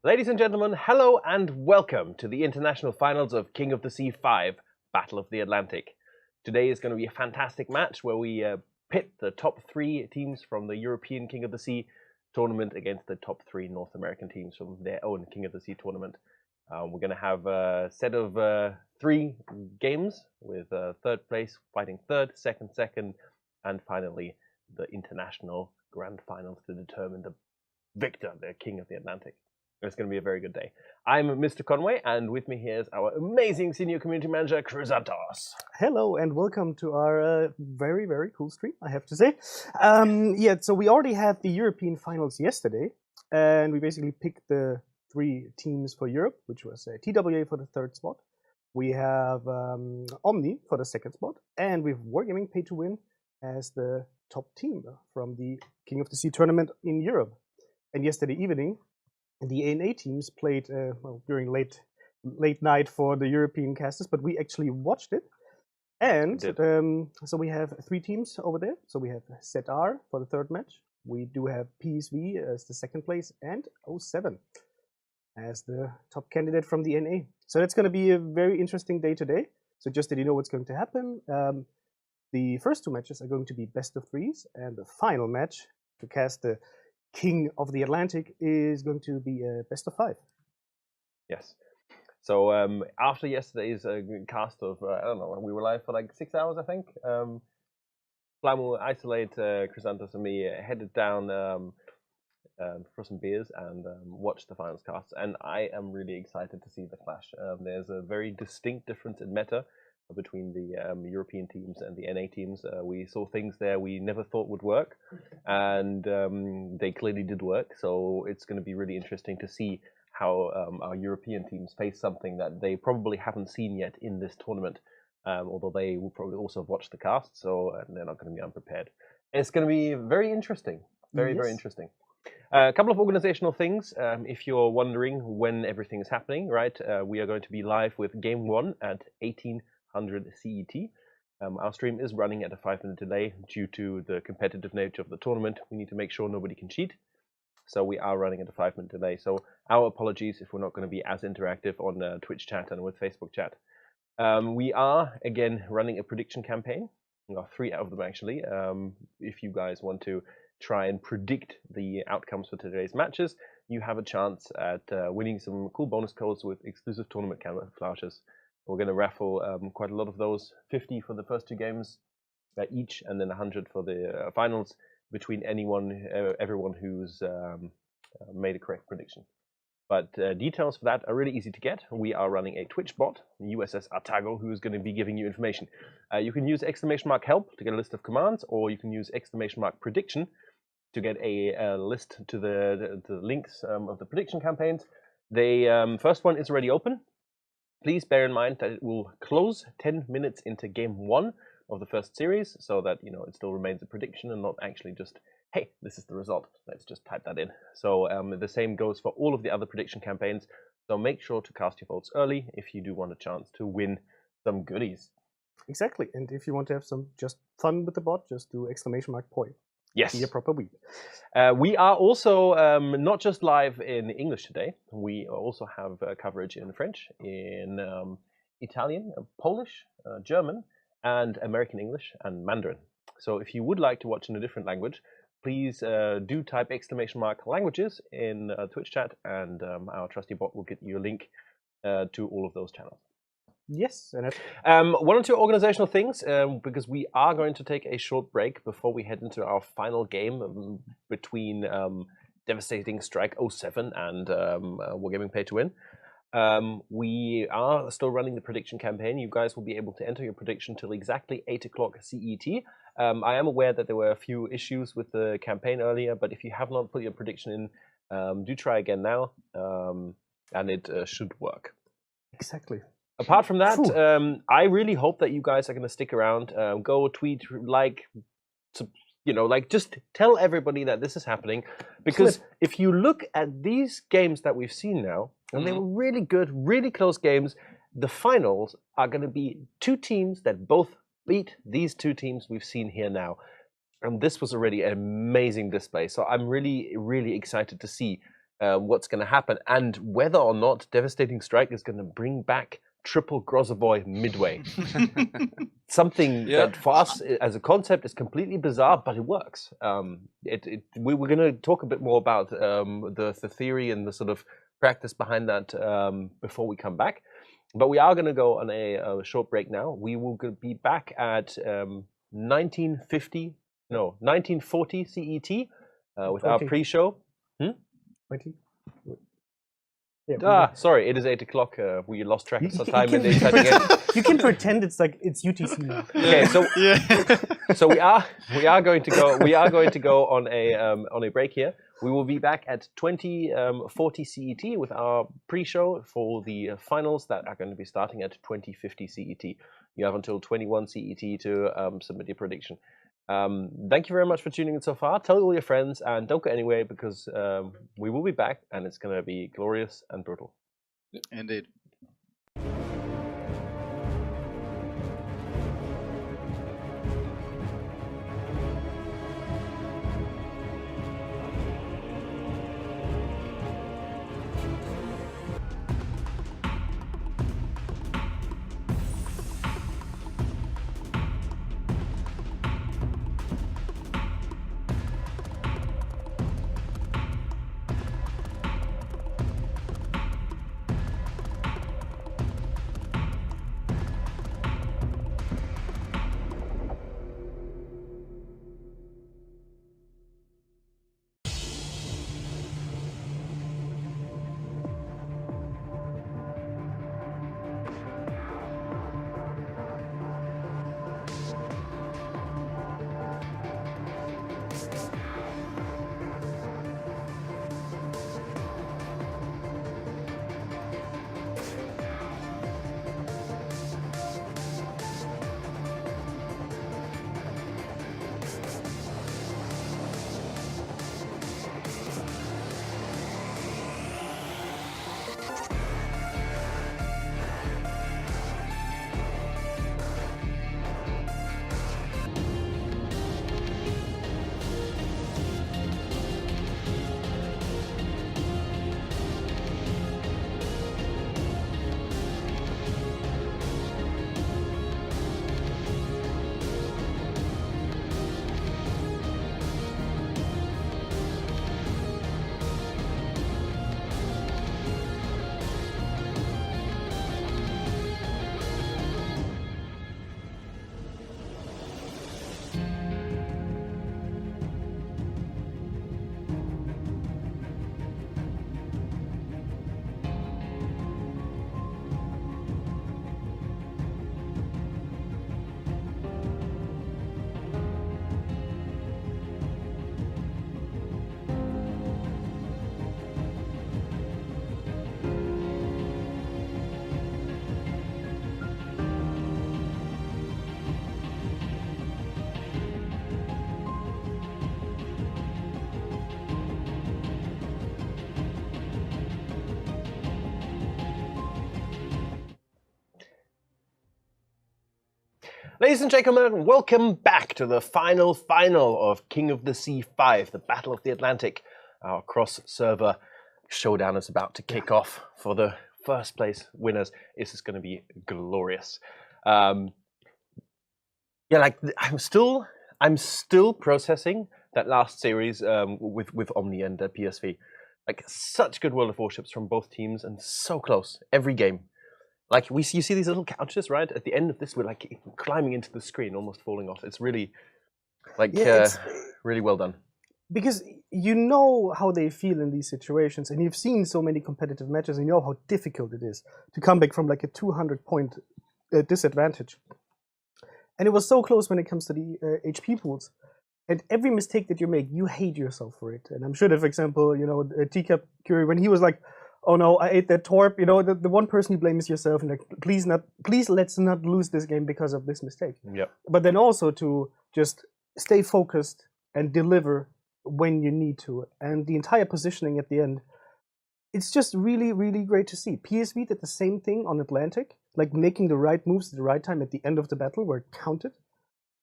Ladies and gentlemen, hello and welcome to the international finals of King of the Sea 5, Battle of the Atlantic. Today is going to be a fantastic match where we pit the top 3 teams from the European King of the Sea tournament against the top 3 North American teams from their own King of the Sea tournament. We're going to have a set of 3 games with third place fighting third, second, and finally the international grand finals to determine the victor, the King of the Atlantic. It's going to be a very good day. I'm Mr. Conway, and with me here is our amazing senior community manager, Chrysanthos. Hello, and welcome to our very, very cool stream, I have to say. So we already had the European finals yesterday, and we basically picked the 3 teams for Europe, which was TWA for the 3rd spot. We have Omni for the 2nd spot, and we have Wargaming Pay to Win as the top team from the King of the Sea tournament in Europe. And yesterday evening, the ANA teams played during late night for the European casters, but we actually watched it. And so we have 3 teams over there. So we have ZR for the 3rd match. We do have PSV as the 2nd place and 07 as the top candidate from the NA. So that's going to be a very interesting day today. So just that you know what's going to happen, the first 2 matches are going to be best of 3s, and the final match to cast the King of the Atlantic is going to be a best of 5. Yes. So after yesterday's cast of, I don't know, we were live for like 6 hours, I think. Flamu, Isolate, Chrysanthos, and me headed down for some beers and watched the finals cast. And I am really excited to see the clash. There's a very distinct difference in meta between the European teams and the NA teams. We saw things there we never thought would work, and they clearly did work. So it's going to be really interesting to see how our European teams face something that they probably haven't seen yet in this tournament, although they will probably also have watched the cast, so they're not going to be unprepared. It's going to be very interesting. Very interesting. A couple of organizational things. If you're wondering when everything is happening, right, we are going to be live with Game 1 at 1800 CET. Our stream is running at a 5-minute delay due to the competitive nature of the tournament. We need to make sure nobody can cheat. So we are running at a 5-minute delay. So our apologies if we're not going to be as interactive on Twitch chat and with Facebook chat. We are, again, running a prediction campaign. 3 of them, actually. If you guys want to try and predict the outcomes for today's matches, you have a chance at winning some cool bonus codes with exclusive tournament camouflages. We're going to raffle quite a lot of those, 50 for the first 2 games each, and then 100 for the finals, between everyone who's made a correct prediction. But details for that are really easy to get. We are running a Twitch bot, USS Artago, who is going to be giving you information. You can use !help to get a list of commands, or you can use !prediction to get a list to the links of the prediction campaigns. The first one is already open. Please bear in mind that it will close 10 minutes into Game 1 of the first series, so that it still remains a prediction and not actually just, hey, this is the result. Let's just type that in. So the same goes for all of the other prediction campaigns. So make sure to cast your votes early if you do want a chance to win some goodies. Exactly. And if you want to have some just fun with the bot, just do !poi. Yes. Be a proper week. We are also not just live in English today. We also have coverage in French, in Italian, Polish, German, and American English and Mandarin. So if you would like to watch in a different language, please do type !languages in Twitch chat, and our trusty bot will get you a link to all of those channels. Yes. One or 2 organizational things, because we are going to take a short break before we head into our final game between Devastating Strike 07 and Wargaming Pay to Win. We are still running the prediction campaign. You guys will be able to enter your prediction till exactly 8 o'clock CET. I am aware that there were a few issues with the campaign earlier, but if you have not put your prediction in, do try again now, and it should work. Exactly. Apart from that, I really hope that you guys are going to stick around. Go tweet, just tell everybody that this is happening. Because if you look at these games that we've seen now, and they were really good, really close games, the finals are going to be 2 teams that both beat these 2 teams we've seen here now. And this was already an amazing display. So I'm really, really excited to see what's going to happen, and whether or not Devastating Strike is going to bring back triple Grozavoy midway. Something that for us as a concept is completely bizarre, but it works. We're going to talk a bit more about the theory and the sort of practice behind that before we come back. But we are going to go on a short break now. We will be back at 1940 CET with our pre-show. 20? Yeah, sorry, it is 8 o'clock. We lost track of some time in the exciting end. You can pretend it's like it's UTC now. Okay, so so we are going to go on a break here. We will be back at 2040 CET with our pre-show for the finals that are going to be starting at 2050 CET. You have until 21 CET to submit your prediction. Thank you very much for tuning in so far. Tell all your friends and don't go anywhere because we will be back and it's going to be glorious and brutal. Indeed. Ladies and gentlemen, welcome back to the final of King of the Sea 5, the Battle of the Atlantic. Our cross-server showdown is about to kick off for the first place winners. This is going to be glorious. I'm still processing that last series with Omni and PSV. Like, such good World of Warships from both teams and so close every game. Like, you see these little couches, right? At the end of this, we're like climbing into the screen, almost falling off. It's really, really well done. Because you know how they feel in these situations, and you've seen so many competitive matches, and you know how difficult it is to come back from like a 200-point disadvantage. And it was so close when it comes to the HP pools. And every mistake that you make, you hate yourself for it. And I'm sure that, for example, Teacup Curie, when he was like, oh no, I ate that torp, the one person you blame is yourself, and like, please let's not lose this game because of this mistake. Yep. But then also to just stay focused and deliver when you need to. And the entire positioning at the end, it's just really, really great to see. PSV did the same thing on Atlantic, like making the right moves at the right time at the end of the battle where it counted.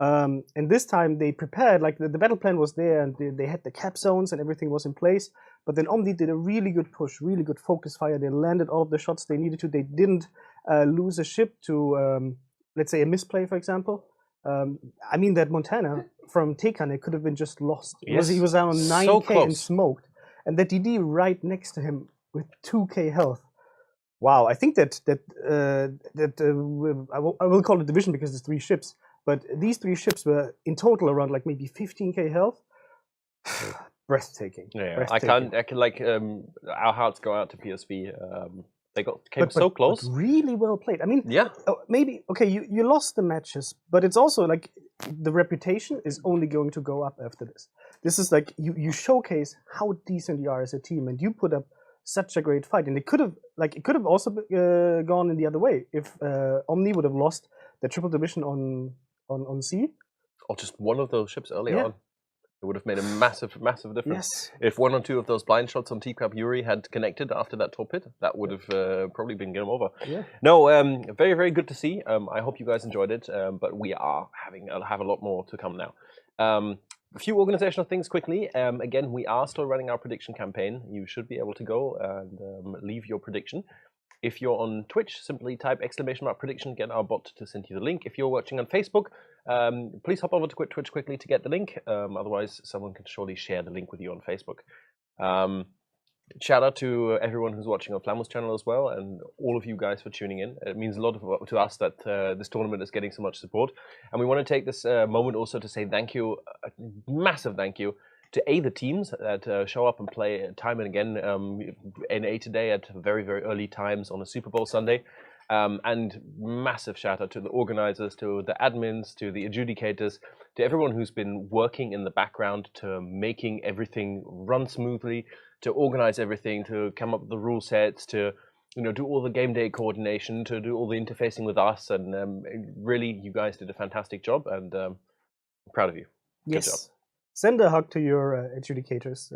And this time they prepared, like the battle plan was there, and they had the cap zones and everything was in place. But then Omni did a really good push, really good focus fire. They landed all of the shots they needed to. They didn't lose a ship to, let's say, a misplay, for example. I mean, that Montana from Tekane could have been just lost. Yes. He was down on 9K So close. and smoked. And that DD right next to him with 2K health. Wow, I think that I will call it division because there's 3 ships. But these 3 ships were in total around like maybe 15K health. Breathtaking. Yeah, breathtaking. I can like our hearts go out to PSV. They came so close. But really well played. I mean, yeah. Maybe okay, you lost the matches, but it's also like the reputation is only going to go up after this. This is like you showcase how decent you are as a team, and you put up such a great fight. And it could have also gone in the other way if Omni would have lost the triple division on sea, or just one of those ships early on. It would have made a massive, massive difference. Yes. If 1 or 2 of those blind shots on Teacup Yuri had connected after that torpid, that would have probably been game over. Yeah. No, very, very good to see. I hope you guys enjoyed it, but we are have a lot more to come now. A few organizational things quickly. Again, we are still running our prediction campaign. You should be able to go and leave your prediction. If you're on Twitch, simply type !prediction, get our bot to send you the link. If you're watching on Facebook, please hop over to Twitch quickly to get the link. Otherwise, someone can surely share the link with you on Facebook. Shout out to everyone who's watching on Flamu's channel as well, and all of you guys for tuning in. It means a lot to us that this tournament is getting so much support. And we want to take this moment also to say thank you, a massive thank you, to the teams that show up and play time and again in A today at very, very early times on a Super Bowl Sunday. And massive shout out to the organizers, to the admins, to the adjudicators, to everyone who's been working in the background to making everything run smoothly, to organize everything, to come up with the rule sets, to do all the game day coordination, to do all the interfacing with us. And really, you guys did a fantastic job, and I'm proud of you. Yes. Good job. Send a hug to your adjudicators.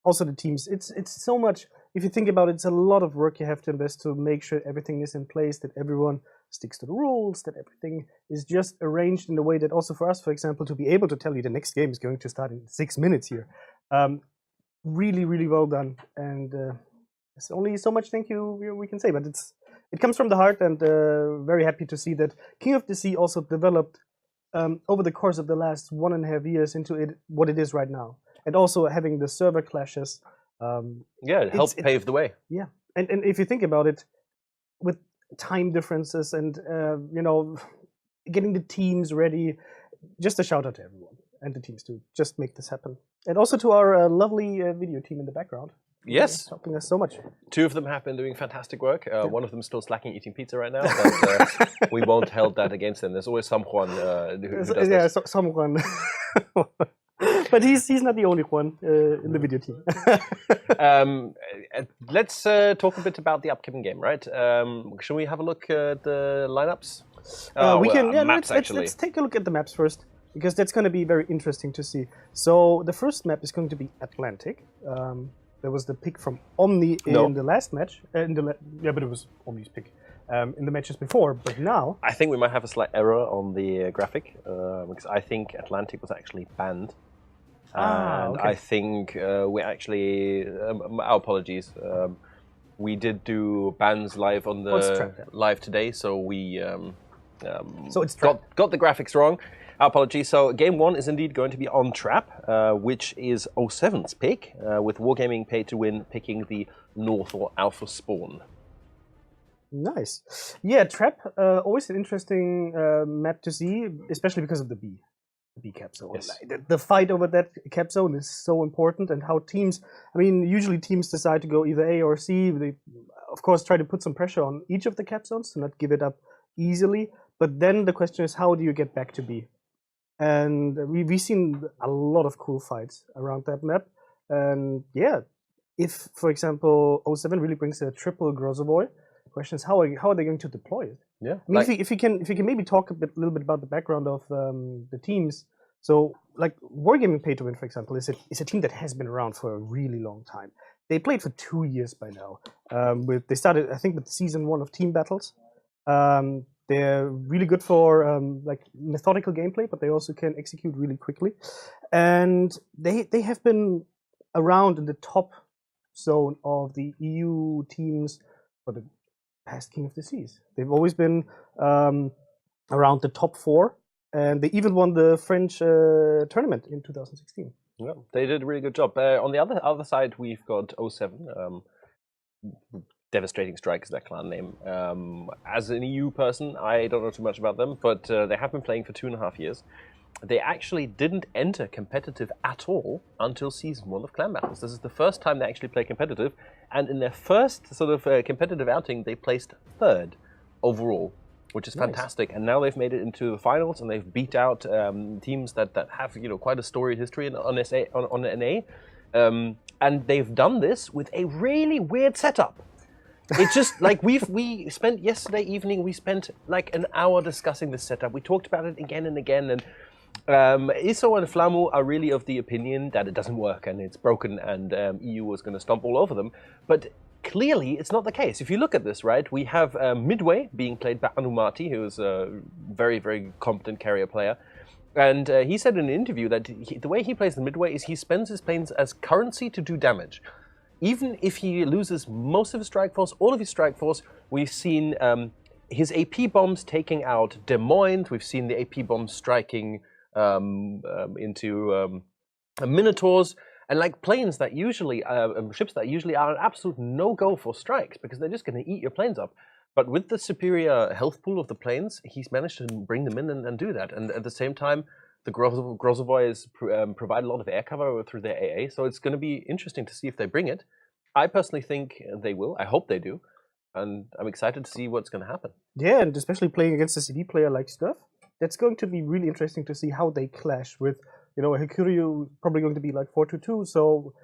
Also the teams. It's so much. If you think about it, it's a lot of work you have to invest to make sure everything is in place, that everyone sticks to the rules, that everything is just arranged in a way that also for us, for example, to be able to tell you the next game is going to start in 6 minutes here. Really, really well done. And there's only so much thank you we can say, but it comes from the heart, and very happy to see that King of the Sea also developed over the course of the last 1.5 years into what it is right now. And also having the server clashes. It helped pave the way. Yeah, and if you think about it, with time differences and getting the teams ready, just a shout out to everyone and the teams to just make this happen. And also to our lovely video team in the background. Yes, helping us so much. 2 of them have been doing fantastic work. One of them is still slacking eating pizza right now, but we won't hold that against them. There's always someone who does this. Someone. But he's not the only one in the video team. Let's talk a bit about the upcoming game, right? Shall we have a look at the lineups? We can. Yeah, maps, let's take a look at the maps first, because that's going to be very interesting to see. So the first map is going to be Atlantic. There was the pick from Omni in the last match. Yeah, but it was Omni's pick in the matches before. But now, I think we might have a slight error on the graphic because I think Atlantic was actually banned. And I think we actually, our apologies. We did do bans live on the live today, so we so it's got the graphics wrong. Our apologies. So game 1 is indeed going to be on Trap, which is 07's pick, with Wargaming Pay to Win picking the North or Alpha Spawn. Nice. Yeah, Trap, always an interesting map to see, especially because of the B cap zone. Yes. The fight over that cap zone is so important, and how teams, I mean, usually teams decide to go either A or C. They, of course, try to put some pressure on each of the cap zones to not give it up easily. But then the question is, how do you get back to B? And we've seen a lot of cool fights around that map. And yeah, if, for example, 07 really brings a triple Grozavoy, the question is, how are they going to deploy it? Yeah. I mean, if you can maybe talk a little bit about the background of the teams. So, like Wargaming Pay to Win, for example, is a team that has been around for a really long time. They played for 2 years by now. They started, I think, with season 1 of Team Battles. They're really good for like methodical gameplay, but they also can execute really quickly. And they have been around in the top zone of the EU teams for the past King of the Seas. They've always been around the top 4, and they even won the French tournament in 2016. Yeah, they did a really good job. On the other side, we've got 07. Devastating Strike is their clan name. As an EU person, I don't know too much about them, but they have been playing for 2.5 years. They actually didn't enter competitive at all until Season 1 of Clan Battles. This is the first time they actually play competitive, and in their first sort of competitive outing, they placed 3rd overall, which is fantastic. And now they've made it into the finals, and they've beat out teams that have quite a storied history on NA. And they've done this with a really weird setup. It's just like we spent yesterday evening. We spent like an hour discussing this setup. We talked about it again and again, and ISO and Flamu are really of the opinion that it doesn't work and it's broken, and EU was going to stomp all over them. But clearly, it's not the case. If you look at this, right, we have Midway being played by Anumati, who is a very, very competent carrier player. And he said in an interview that the way he plays the Midway is he spends his planes as currency to do damage. Even if he loses most of his strike force, all of his strike force, we've seen his AP bombs taking out Des Moines. We've seen the AP bombs striking into Minotaurs. And like planes that usually, ships that usually are an absolute no-go for strikes because they're just going to eat your planes up. But with the superior health pool of the planes, he's managed to bring them in and do that. And at the same time, the Grozovoys provide a lot of air cover through their AA, so it's going to be interesting to see if they bring it. I personally think they will. I hope they do. And I'm excited to see what's going to happen. Yeah, and especially playing against a CD player like Stuff, that's going to be really interesting to see how they clash with, Hikuryu probably going to be like 4-2-2, so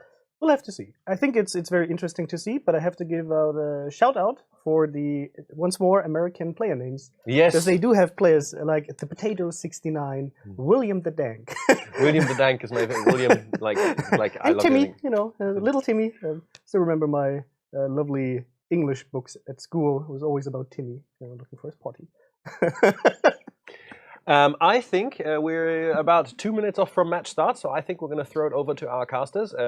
we'll have to see. I think it's very interesting to see, but I have to give out a shout out for the, once more, American player names. Yes. Because they do have players like the Potato 69, William the Dank. William the Dank is my favorite. William, like I and love Timmy, little Timmy. Still remember my lovely English books at school. It was always about Timmy, looking for his potty. I think we're about 2 minutes off from match start, so I think we're going to throw it over to our casters. I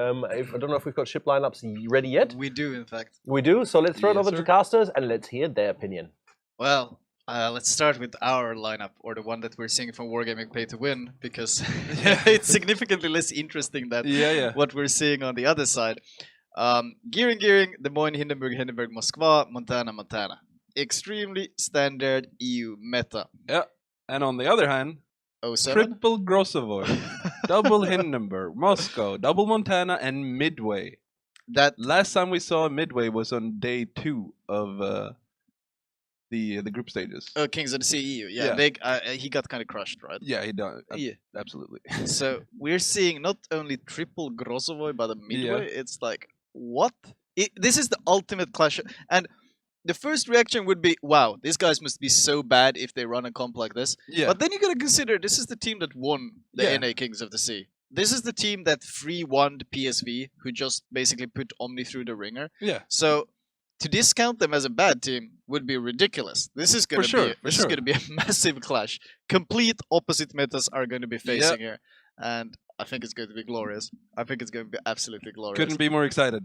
don't know if we've got ship lineups ready yet. We do, in fact. We do, so let's throw it over to casters and let's hear their opinion. Well, let's start with our lineup, or the one that we're seeing from Wargaming Pay to Win, because it's significantly less interesting than what we're seeing on the other side. Gearing, Des Moines, Hindenburg, Moskva, Montana. Extremely standard EU meta. Yeah. And on the other hand, 07? triple Grossovoy, double Hindenburg, Moscow, double Montana, and Midway. That last time we saw Midway was on day 2 of the group stages. Oh, Kings of the Sea EU. Yeah. He got kind of crushed, right? Yeah, he done. Yeah, absolutely. So we're seeing not only triple Grossovoy but a Midway. Yeah. It's like, what? This is the ultimate clash, and the first reaction would be, wow, these guys must be so bad if they run a comp like this. Yeah. But then you gotta consider, this is the team that won the NA Kings of the Sea. This is the team that free-won PSV, who just basically put Omni through the ringer. Yeah. So to discount them as a bad team would be ridiculous. This is gonna be a massive clash. Complete opposite metas are going to be facing here, and I think it's going to be glorious. I think it's going to be absolutely glorious. Couldn't be more excited.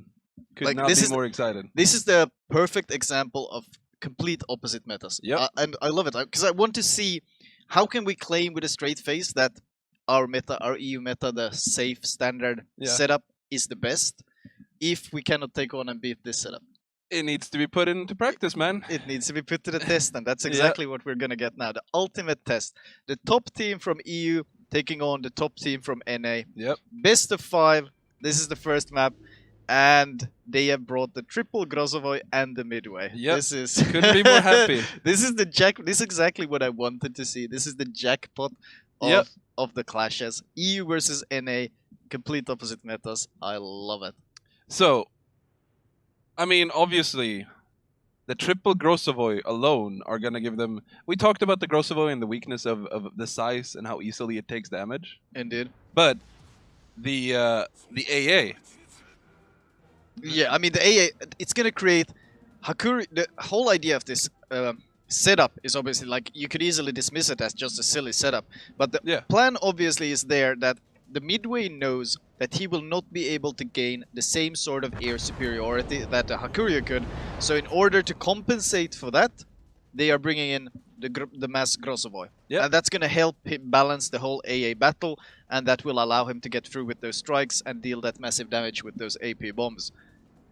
Could not be more excited. This is the perfect example of complete opposite metas. Yep. And I love it, because I want to see how can we claim with a straight face that our EU meta, the safe standard setup is the best, if we cannot take on and beat this setup. It needs to be put into practice, man. It needs to be put to the test, and that's exactly what we're going to get now. The ultimate test. The top team from EU taking on the top team from NA. Yep. Best of 5. This is the first map. And they have brought the triple Grossovoy and the Midway. Yep. This is couldn't be more happy. This is exactly what I wanted to see. This is the jackpot of the clashes. EU versus NA, complete opposite metas. I love it. So, I mean, obviously, the triple Grossovoy alone are gonna give them. We talked about the Grossovoy and the weakness of the size and how easily it takes damage. Indeed. But the AA. Yeah, I mean, the AA, it's going to create... The whole idea of this setup is obviously like you could easily dismiss it as just a silly setup, but the Yeah. plan obviously is there that the Midway knows that he will not be able to gain the same sort of air superiority that the Hakuryou could. So in order to compensate for that, they are bringing in the mass Grossovoy. Yeah. And that's going to help him balance the whole AA battle, and that will allow him to get through with those strikes and deal that massive damage with those AP bombs.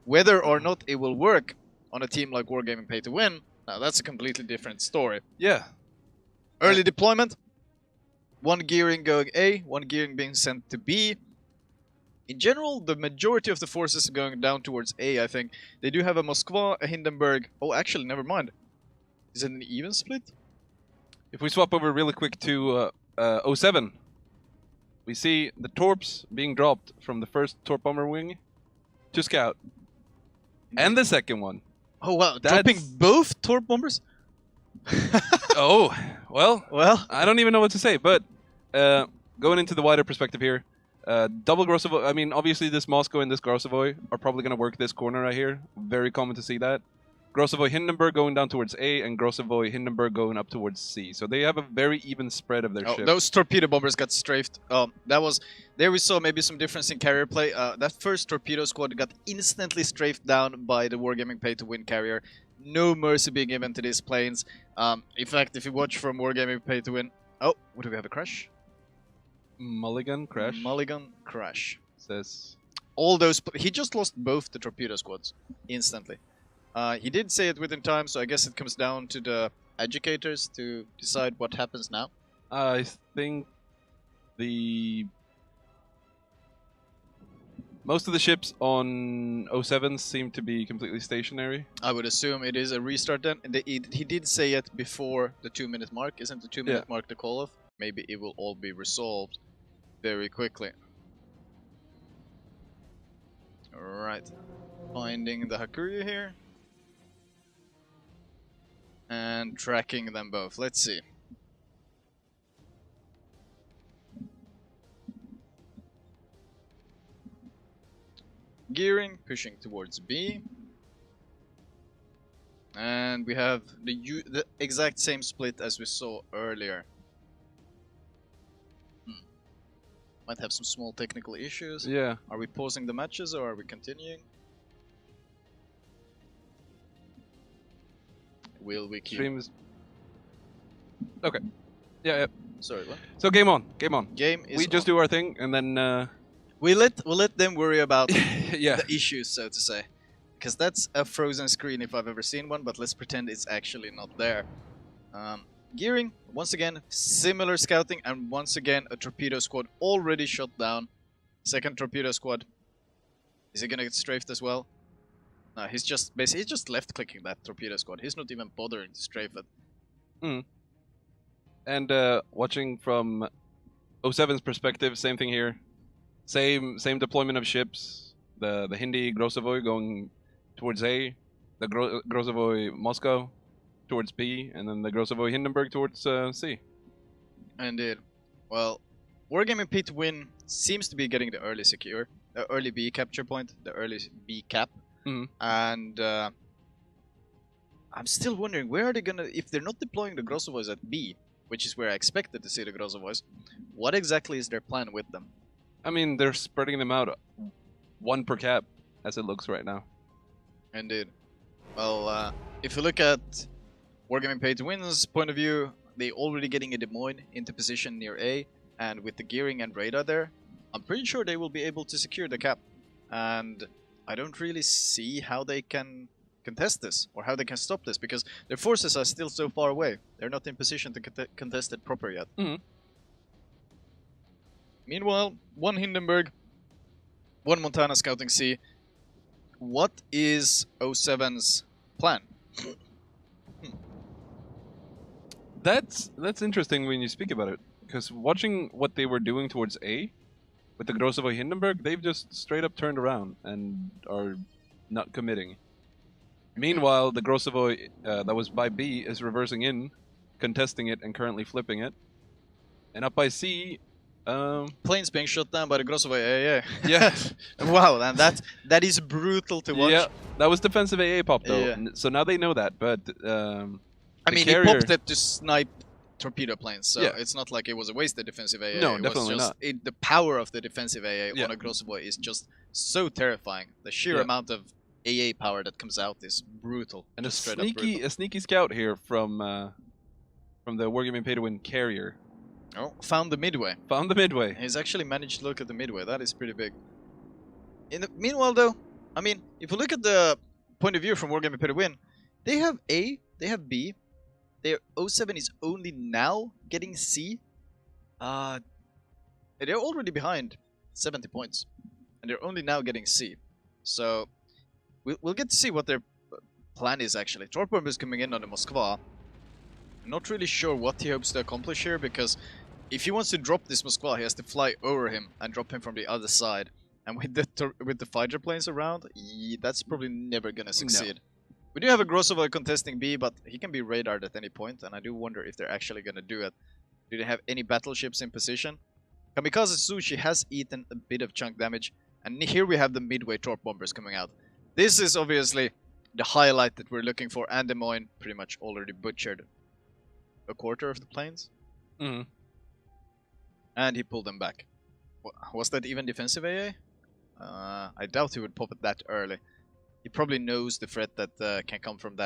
Whether or not it will work on a team like Wargaming Pay to Win, now that's a completely different story. Yeah. Early deployment, one gearing going A, one gearing being sent to B. In general, the majority of the forces are going down towards A, I think. They do have a Moskva, a Hindenburg. Oh, actually, never mind. Is it an even split? If we swap over really quick to 07, we see the torps being dropped from the first torp bomber wing to scout. And the second one. Oh, wow. That's- Dropping both torp bombers? Oh, well, Well, I don't even know what to say, but going into the wider perspective here, double Grossovoy, I mean, obviously this Moscow and this Grossovoy are probably going to work this corner right here. Very common to see that. Grossovoy Hindenburg going down towards A and Grossovoy Hindenburg going up towards C. So they have a very even spread of their ships. those torpedo bombers got strafed. There we saw maybe some difference in carrier play. That first torpedo squad got instantly strafed down by the Wargaming Pay to Win carrier. No mercy being given to these planes. In fact, if you watch from Wargaming Pay to Win... Oh, what do we have? A crash? Mulligan crash. Mulligan crash. Says All those... He just lost both the torpedo squads instantly. He did say it within time, so I guess it comes down to the educators to decide what happens now. I think most of the ships on 07 seem to be completely stationary. I would assume it is a restart then. And he did say it before the 2-minute mark. Isn't the 2-minute mark the call-off? Maybe it will all be resolved very quickly. Alright. Finding the Hakuryou here. And tracking them both. Let's see. Gearing, pushing towards B. And we have the exact same split as we saw earlier. Might have some small technical issues. Yeah. Are we pausing the matches or are we continuing? Will we keep... Stream is... Okay. Yeah. Sorry, what? So game on. Game on. Game is We just on. do our thing and then... We'll let them worry about yeah. the issues, so to say. Because that's a frozen screen if I've ever seen one, but let's pretend it's actually not there. Gearing, once again, similar scouting, and once again, a torpedo squad already shot down. Second torpedo squad. Is he gonna get strafed as well? No, he's just left-clicking that torpedo squad. He's not even bothering to strafe it. And watching from 07's perspective, same thing here. Same deployment of ships. The Hindi Grossovoy going towards A, the Grossovoy Moscow towards B, and then the Grossovoy Hindenburg towards C. Indeed. Well, Wargaming Pay to Win seems to be getting the early B capture point, the early B cap. And I'm still wondering, where are they gonna, if they're not deploying the Grossovoys at B, which is where I expected to see the Grossovoys, what exactly is their plan with them? I mean, they're spreading them out one per cap, as it looks right now. Indeed. Well, if you look at Wargaming Pay to Win's point of view, they already getting a Des Moines into position near A, and with the gearing and radar there, I'm pretty sure they will be able to secure the cap. And I don't really see how they can contest this, or how they can stop this, because their forces are still so far away. They're not in position to contest it proper yet. Meanwhile, one Hindenburg, one Montana Scouting C. What is 07's plan? That's interesting when you speak about it, because watching what they were doing towards A, with the Grossovoy Hindenburg, they've just straight up turned around and are not committing. Meanwhile, the Grossovoy that was by B is reversing in, contesting it, and currently flipping it. And up by C, planes being shot down by the Grossovoy AA. Yeah. Wow, and that is brutal to watch. Yeah, that was defensive AA pop though. Yeah. So now they know that, but I mean, carrier... he popped it to snipe torpedo planes, so Yeah. it's not like it was a wasted defensive AA. No, it definitely was just, not. The power of the defensive AA Yeah. on a Grossovoy is just so terrifying. The sheer Yeah. amount of AA power that comes out is brutal. And just straight up brutal. a sneaky scout here from the Wargaming Pay to Win carrier. Oh, found the midway. Found the midway. He's actually managed to look at the midway. That is pretty big. Meanwhile, though, I mean, if you look at the point of view from Wargaming Pay to Win, they have A, they have B. Their 07 is only now getting C. They're already behind 70 points, and they're only now getting C. So we'll get to see what their plan is actually. Torpor is coming in on the Moskva. I'm not really sure what he hopes to accomplish here, because if he wants to drop this Moskva, he has to fly over him and drop him from the other side. And with the fighter planes around, that's probably never gonna succeed. No. We do have a Grossovoy contesting B, but he can be radared at any point, and I do wonder if they're actually gonna do it. Do they have any battleships in position? Kamikaze Sushi has eaten a bit of chunk damage, and here we have the midway torp bombers coming out. This is obviously the highlight that we're looking for, and Des Moines pretty much already butchered a quarter of the planes. Mm-hmm. And he pulled them back. Was that even defensive AA? I doubt he would pop it that early. He probably knows the threat that can come from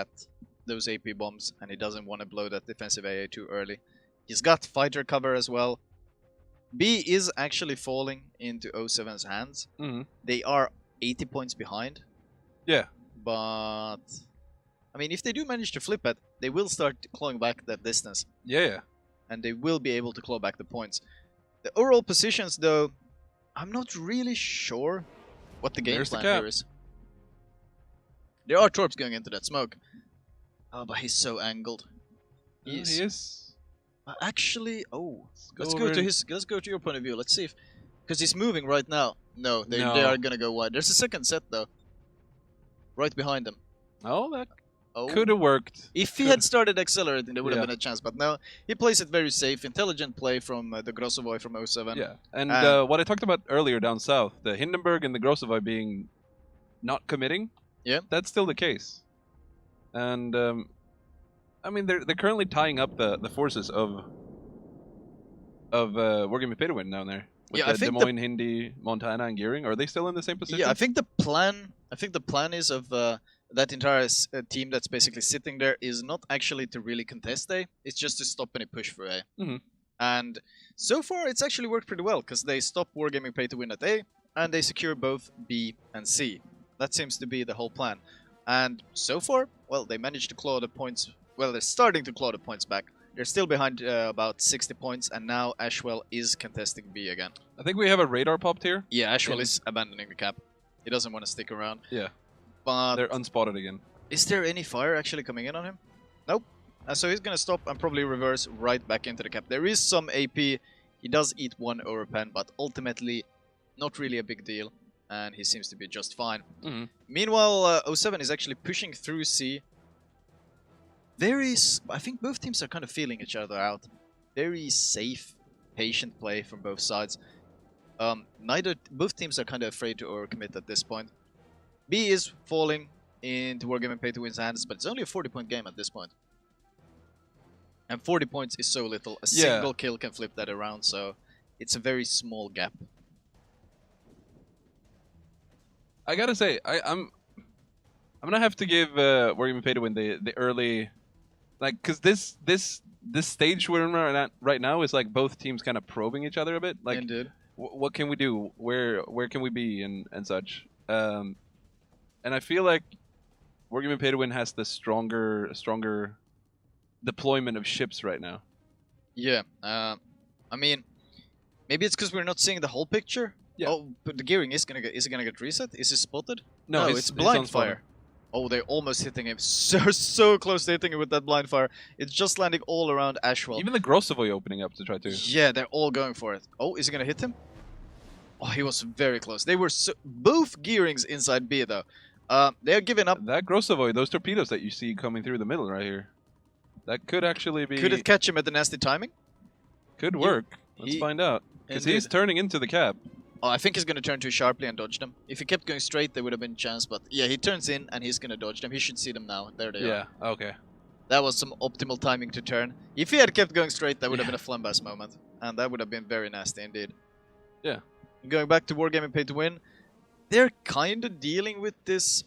those AP bombs, and he doesn't want to blow that defensive AA too early. He's got fighter cover as well. B is actually falling into 07's hands. Mm-hmm. They are 80 points behind. Yeah. But I mean, if they do manage to flip it, they will start clawing back that distance. Yeah. And they will be able to claw back the points. The overall positions, though, I'm not really sure what the game plan here is. There are torps going into that smoke. Oh, but he's so angled. He is. Actually, let's go to your point of view. Let's see if, because he's moving right now. No, they are gonna go wide. There's a second set though, right behind them. Oh, that could have worked. If he had started accelerating, there would have been a chance. But no, he plays it very safe. Intelligent play from the Grossovoy from 07. Yeah, and what I talked about earlier down south, the Hindenburg and the Grossovoy being not committing. Yeah, that's still the case. And I mean, they're currently tying up the forces of Wargaming Pay to Win down there. With Des Moines, Hindi, Montana, and Gearing. Are they still in the same position? Yeah, I think the plan is of that entire team that's basically sitting there is not actually to really contest A. It's just to stop any push for A. Mm-hmm. And so far, it's actually worked pretty well, because they stop Wargaming Pay to Win at A, and they secure both B and C. That seems to be the whole plan. And so far, well, they managed to claw the points. Well, they're starting to claw the points back. They're still behind about 60 points, and now Ashwell is contesting B again. I think we have a radar popped here. Yeah, Ashwell is abandoning the cap. He doesn't want to stick around. Yeah. But they're unspotted again. Is there any fire actually coming in on him? Nope. So he's going to stop and probably reverse right back into the cap. There is some AP. He does eat one overpen, but ultimately not really a big deal. And he seems to be just fine. Mm-hmm. Meanwhile, 07 is actually pushing through C. I think both teams are kind of feeling each other out. Very safe, patient play from both sides. Both teams are kind of afraid to overcommit at this point. B is falling into Wargaming Pay to Win's hands, but it's only a 40-point game at this point. And 40 points is so little. A single kill can flip that around, so it's a very small gap. I gotta say, I'm gonna have to give Wargaming Pay to Win the early, like, because this stage we're in right now is like both teams kind of probing each other a bit. Like, what can we do? Where can we be and such. And I feel like Wargaming Pay to Win has the stronger deployment of ships right now. Yeah, I mean, maybe it's because we're not seeing the whole picture. Yeah. Oh, but the gearing is it gonna get reset? Is it spotted? No, it's blind fire. Oh, they're almost hitting him. So close to hitting him with that blind fire. It's just landing all around Ashwell. Even the Grossovoy opening up to try to. Yeah, they're all going for it. Oh, is he gonna hit him? Oh, he was very close. They were both gearings inside B though. They're giving up. That Grossovoy, those torpedoes that you see coming through the middle right here, that could actually be. Could it catch him at the nasty timing? Could work. Let's find out. Because he's turning into the cap. Oh, I think he's going to turn too sharply and dodge them. If he kept going straight, there would have been a chance. But yeah, he turns in and he's going to dodge them. He should see them now. There they are. Yeah, okay. That was some optimal timing to turn. If he had kept going straight, that would have been a Flambas moment. And that would have been very nasty indeed. Yeah. Going back to Wargaming Pay to Win, they're kind of dealing with this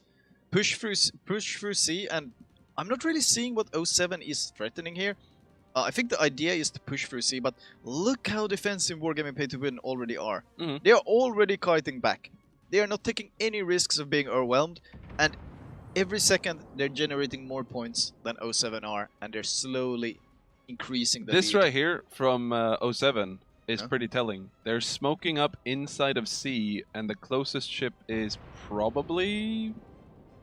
push through C, and I'm not really seeing what 07 is threatening here. I think the idea is to push through C, but look how defensive Wargaming Pay to Win already are. They are already kiting back. They are not taking any risks of being overwhelmed, and every second they're generating more points than 07 are, and they're slowly increasing the This lead. right here from 07 is pretty telling. They're smoking up inside of C, and the closest ship is probably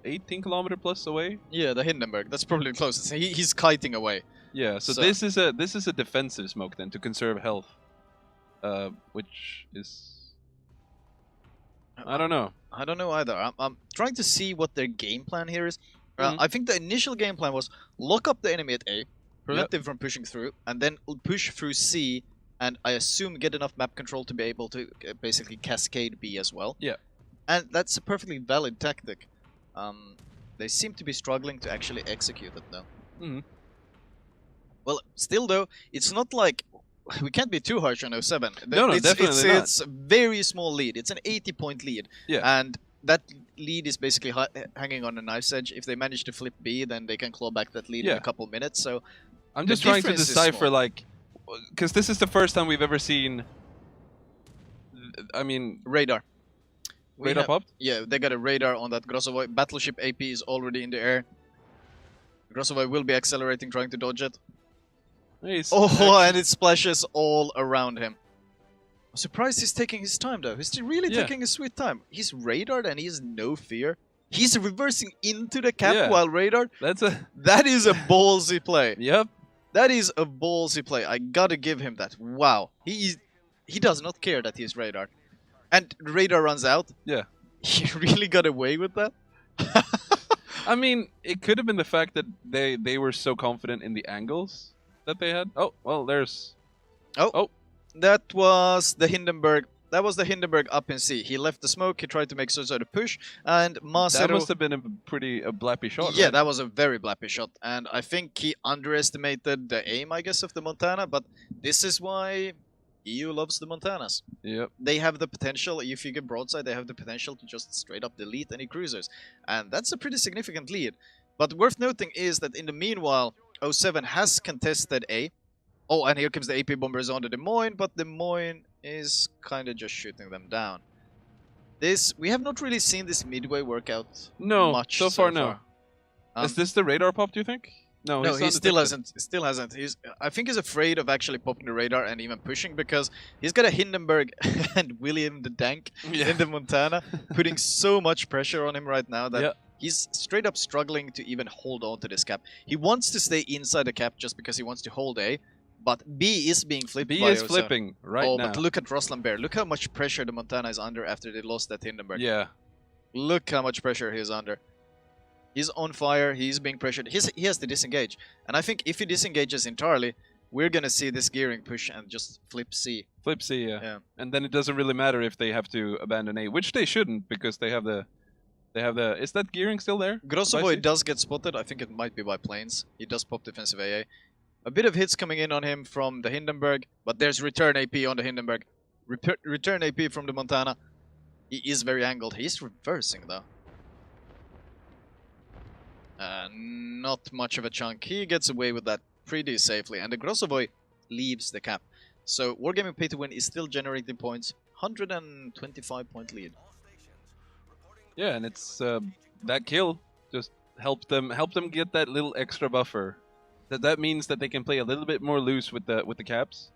18 kilometer plus away. Yeah, the Hindenburg. That's probably the closest. He's kiting away. Yeah, so this is a defensive smoke then to conserve health, which is I don't know. I don't know either. I'm trying to see what their game plan here is. I think the initial game plan was lock up the enemy at A, prevent them from pushing through, and then push through C, and I assume get enough map control to be able to basically cascade B as well. Yeah. And that's a perfectly valid tactic. They seem to be struggling to actually execute it though. Well, still though, it's not like we can't be too harsh on 07. No, definitely not. It's a very small lead. It's an 80-point lead. Yeah. And that lead is basically hanging on a knife's edge. If they manage to flip B, then they can claw back that lead in a couple minutes. So I'm just trying to decipher, like, because this is the first time we've ever seen. I mean, radar. Radar popped? Yeah, they got a radar on that Grossovoy. Battleship AP is already in the air. Grossovoy will be accelerating, trying to dodge it. And it splashes all around him. I'm surprised he's taking his time though. He's really taking his sweet time. He's radared and he has no fear. He's reversing into the cap while radared. That is a ballsy play. Yep. That is a ballsy play. I gotta give him that. Wow. He does not care that he's radared. And radar runs out. Yeah. He really got away with that. I mean, it could have been the fact that they were so confident in the angles that they had. Oh, well, there's... Oh. That was the Hindenburg. That was the Hindenburg up in C. He left the smoke, he tried to make some sort of push, and Masero... That must have been a blappy shot, Yeah, right? that was a very blappy shot, and I think he underestimated the aim, I guess, of the Montana, but this is why EU loves the Montanas. Yep. They have the potential, if you get broadside, they have the potential to just straight up delete any cruisers, and that's a pretty significant lead. But worth noting is that in the meanwhile, 07 has contested A. Oh, and here comes the AP bombers on the Des Moines, but Des Moines is kind of just shooting them down. We have not really seen this midway work out much so far. No. Is this the radar pop, do you think? No, he still hasn't. I think he's afraid of actually popping the radar and even pushing because he's got a Hindenburg and William the Dank in the Montana, putting so much pressure on him right now that he's straight up struggling to even hold on to this cap. He wants to stay inside the cap just because he wants to hold A, but B is being flipped. B is flipping right now. Oh, but look at Ruslan Bear. Look how much pressure the Montana is under after they lost that Hindenburg. Yeah. Look how much pressure he's under. He's on fire. He's being pressured. He has to disengage. And I think if he disengages entirely, we're going to see this gearing push and just flip C. Flip C, yeah. And then it doesn't really matter if they have to abandon A, which they shouldn't because they have the... Is that gearing still there? Grossovoy does get spotted. I think it might be by planes. He does pop defensive AA. A bit of hits coming in on him from the Hindenburg, but there's return AP on the Hindenburg. Return AP from the Montana. He is very angled. He's reversing though. Not much of a chunk. He gets away with that pretty safely, and the Grossovoy leaves the cap. So Wargaming Pay to Win is still generating points. 125-point lead. Yeah, and it's that kill just helped them get that little extra buffer. That means that they can play a little bit more loose with the caps.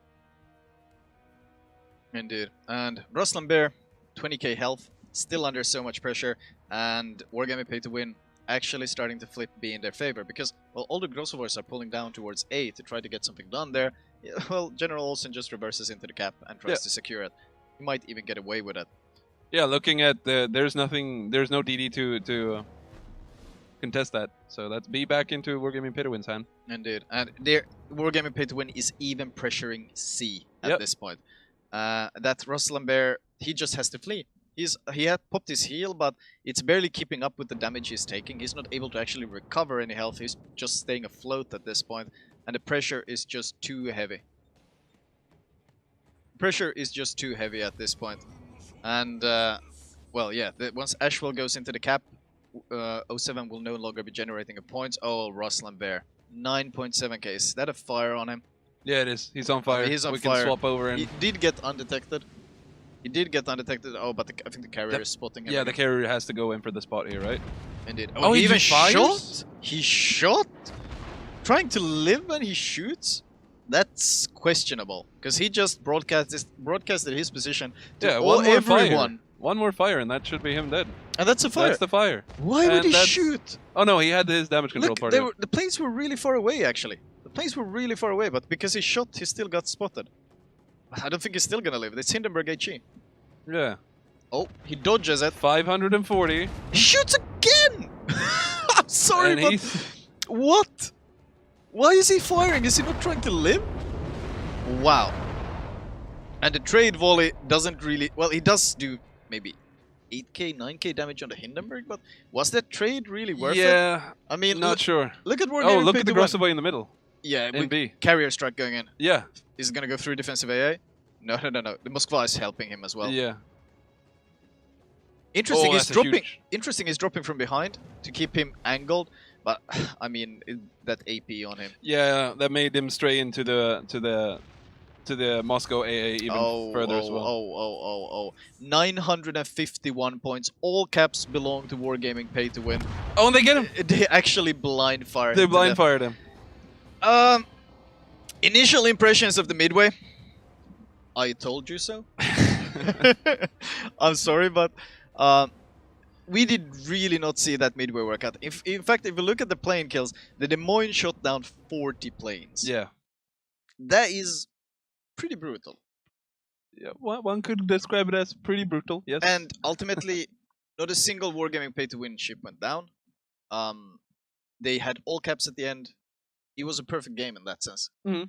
Indeed. And Ruslan Bear, 20k health, still under so much pressure, and Wargaming Pay to Win actually starting to flip B in their favor because, well, all the Grossovoys are pulling down towards A to try to get something done there. Well, General Olsen just reverses into the cap and tries to secure it. He might even get away with it. Yeah, looking at there's no DD to contest that, so that's B back into Wargaming Pay to Win's hand. Indeed, and their Wargaming Pay to Win is even pressuring C at this point. That Ruslan Bear, he just has to flee. He had popped his heal, but it's barely keeping up with the damage he's taking. He's not able to actually recover any health. He's just staying afloat at this point, and the pressure is just too heavy. Pressure is just too heavy at this point. And, well, yeah, once Ashwell goes into the cap, 07 will no longer be generating a points. Oh, Ruslan Bear. 9.7k. Is that a fire on him? Yeah, it is. He's on fire. He's on we fire. can swap over and... He did get undetected. He did get undetected. Oh, but I think the carrier is spotting him. Yeah, the carrier has to go in for the spot here, right? Indeed. Oh, he even just fires? shot? He shot? Trying to live when he shoots? That's questionable. Because he just broadcasted his position to everyone. Fire. One more fire and that should be him dead. And that's a fire. That's the fire. Why would he shoot? Oh no, he had his damage control part. The planes were really far away, actually. The planes were really far away, but because he shot, he still got spotted. I don't think he's still gonna live. It's Hindenburg HE. Yeah. Oh, he dodges it. 540. He shoots again! I'm sorry, and but... What? Why is he firing? Is he not trying to live? Wow. And the trade volley doesn't really... Well, he does do maybe 8k, 9k damage on the Hindenburg, but was that trade really worth it? Yeah, I mean, not sure. Look at Oh, look at the Grossovoy in the middle. Yeah, in B. Carrier strike going in. Yeah. Is it gonna go through defensive AA? No. The Moskva is helping him as well. Yeah. Interesting is dropping. Interesting is dropping from behind to keep him angled, but I mean that AP on him. Yeah, that made him stray into the Moscow AA even further as well. Oh. 951 points. All caps belong to Wargaming Pay to Win. Oh, and they get him. They actually blind fired. They blind fired him. Initial impressions of the midway. I told you so. I'm sorry, but we did really not see that midway work out. In fact, if you look at the plane kills, the Des Moines shot down 40 planes. Yeah. That is pretty brutal. Yeah, one could describe it as pretty brutal, yes. And ultimately, not a single Wargaming Pay-to-Win ship went down. They had all caps at the end. It was a perfect game in that sense. Mm-hmm.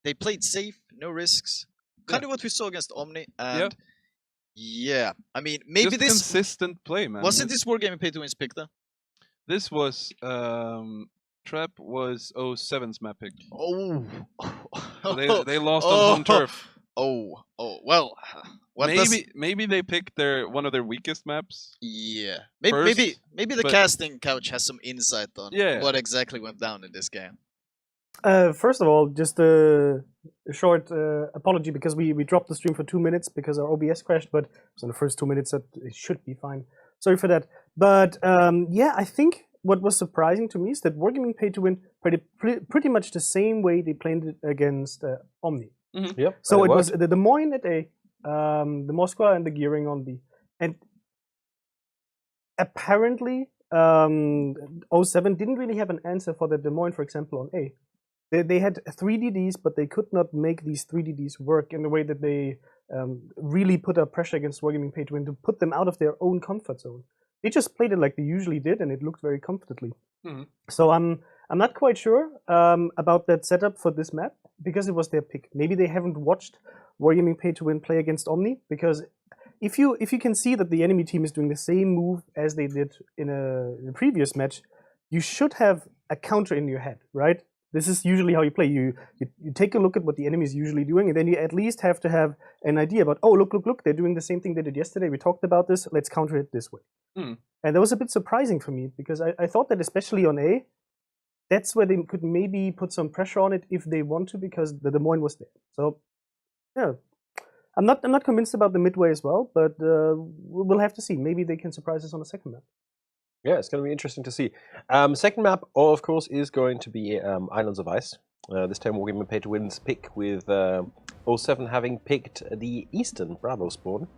They played safe, no risks. Kind of what we saw against Omni. And yeah, I mean, maybe just this... consistent play, man. Wasn't this Wargaming Pay-to-Win's pick, though? This was... Trap was 07's map pick. Oh. So they lost on home turf. Well, maybe they picked one of their weakest maps. Yeah, maybe the casting couch has some insight on what exactly went down in this game. First of all, just a short apology because we dropped the stream for 2 minutes because our OBS crashed, but it was in the first 2 minutes, that it should be fine. Sorry for that. But yeah, I think what was surprising to me is that Wargaming Pay-to-Win played it pretty much the same way they played it against Omni. Mm-hmm. Yep. So it was the Des Moines at A, the Moskva and the Gearing on B. And apparently 07 didn't really have an answer for the Des Moines, for example, on A. They had 3 DDs, but they could not make these 3 DDs work in the way that they really put up pressure against Wargaming Pay-to-Win to put them out of their own comfort zone. They just played it like they usually did, and it looked very comfortably. Mm-hmm. So I'm not quite sure about that setup for this map because it was their pick. Maybe they haven't watched Wargaming Pay-to-Win play against Omni, because if you can see that the enemy team is doing the same move as they did in a previous match, you should have a counter in your head, right? This is usually how you play. You take a look at what the enemy is usually doing, and then you at least have to have an idea about, oh, look, they're doing the same thing they did yesterday. We talked about this. Let's counter it this way. Mm. And that was a bit surprising for me because I thought that especially on A, that's where they could maybe put some pressure on it if they want to, because the Des Moines was there. So, yeah. I'm not convinced about the midway as well, but we'll have to see. Maybe they can surprise us on the second map. Yeah, it's going to be interesting to see. Second map, of course, is going to be Islands of Ice. This time we're going to Pay-to-Win's pick with 07 having picked the Eastern Bravo spawn.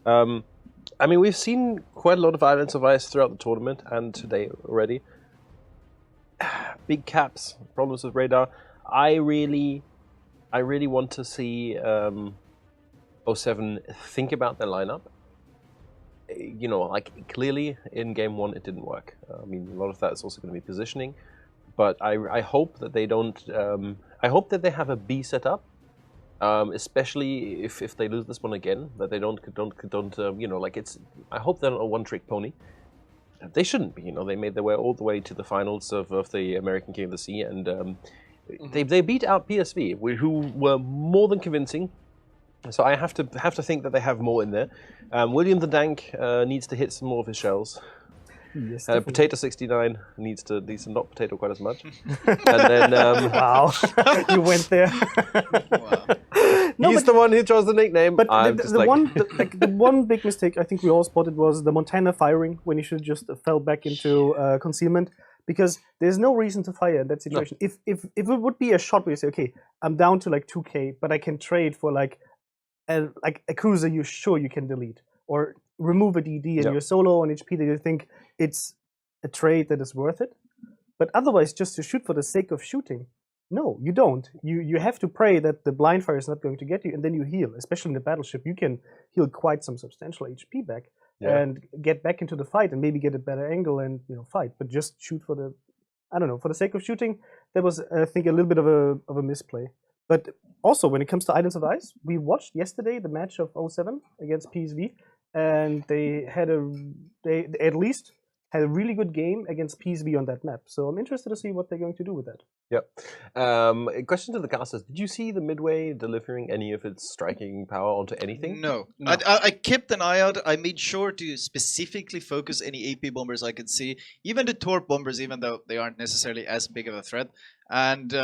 I mean, we've seen quite a lot of Islands of Ice throughout the tournament and today already. Big caps, problems with radar. I really want to see 07 think about their lineup. You know, like clearly in game 1 it didn't work. I mean, a lot of that is also going to be positioning, but I hope that they don't. I hope that they have a B set up especially if they lose this one again, that they don't you know, like it's. I hope they're not a one-trick pony. They shouldn't be. You know, they made their way all the way to the finals of the American King of the Sea, and they beat out PSV, who were more than convincing. So I have to think that they have more in there. William the Dank needs to hit some more of his shells. Yes, Potato 69 needs to not potato quite as much. And then wow, you went there. Wow. No, he's the one who chose the nickname. But I'm the one big mistake I think we all spotted was the Montana firing when he should just fell back into concealment, because there's no reason to fire in that situation. No. If it would be a shot where you say, okay, I'm down to like 2k, but I can trade for like a cruiser you're sure you can delete, or remove a DD and you're solo on HP that you think it's a trade that is worth it. But otherwise, just to shoot for the sake of shooting, no, you don't. You have to pray that the blind fire is not going to get you, and then you heal. Especially in the battleship, you can heal quite some substantial HP back and get back into the fight and maybe get a better angle and fight. But just shoot for the, I don't know, for the sake of shooting. That was, I think, a little bit of a misplay. But also, when it comes to Islands of Ice, we watched yesterday the match of 07 against PSV, and they at least had a really good game against PSV on that map. So I'm interested to see what they're going to do with that. Yep. A question to the casters. Did you see the Midway delivering any of its striking power onto anything? No. I kept an eye out. I made sure to specifically focus any AP bombers I could see. Even the Torp bombers, even though they aren't necessarily as big of a threat. And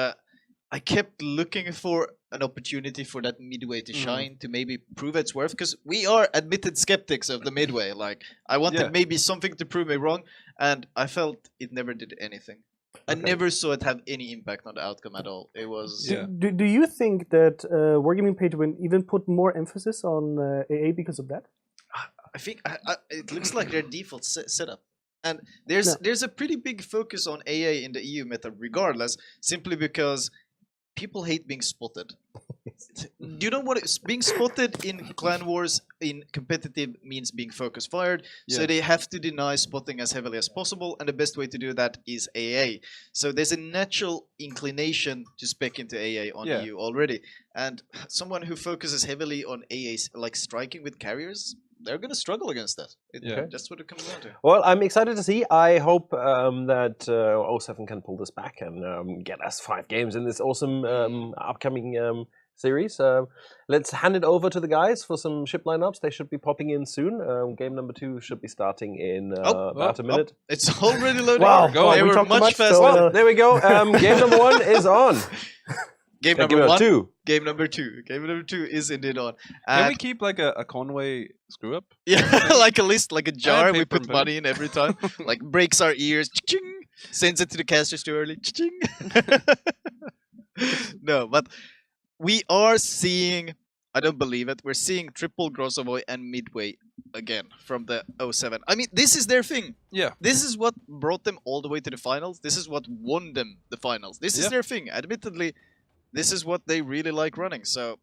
I kept looking for an opportunity for that Midway to shine, to maybe prove its worth, because we are admitted skeptics of the Midway. Like, I wanted maybe something to prove me wrong, and I felt it never did anything. I never saw it have any impact on the outcome at all. It was... Do you think that Wargaming Pay to Win even put more emphasis on AA because of that? I think it looks like their default setup. And there's a pretty big focus on AA in the EU meta regardless, simply because people hate being spotted. Do you know what being spotted in clan wars in competitive means? Being focus fired, so they have to deny spotting as heavily as possible, and the best way to do that is AA. So there's a natural inclination to spec into AA on EU already, and someone who focuses heavily on AA, like striking with carriers, they're going to struggle against that. That's what it comes down to. Well, I'm excited to see. I hope that 07 can pull this back and get us 5 games in this awesome upcoming series. Let's hand it over to the guys for some ship lineups. They should be popping in soon. Game number 2 should be starting in about a minute. It's already loading. Wow, they were much faster. Well, there we go. Game number 1 is on. Game number 2. Game number 2. Game number 2 is indeed on. Can we keep like a Conway screw up? Yeah, like a list, like a jar we put money in every time. Like breaks our ears, ching, sends it to the casters too early, ching. No, but we are seeing, I don't believe it, we're seeing triple Grossovoy and Midway again from the 07. I mean, this is their thing. Yeah. This is what brought them all the way to the finals. This is what won them the finals. This is their thing. Admittedly, this is what they really like running. So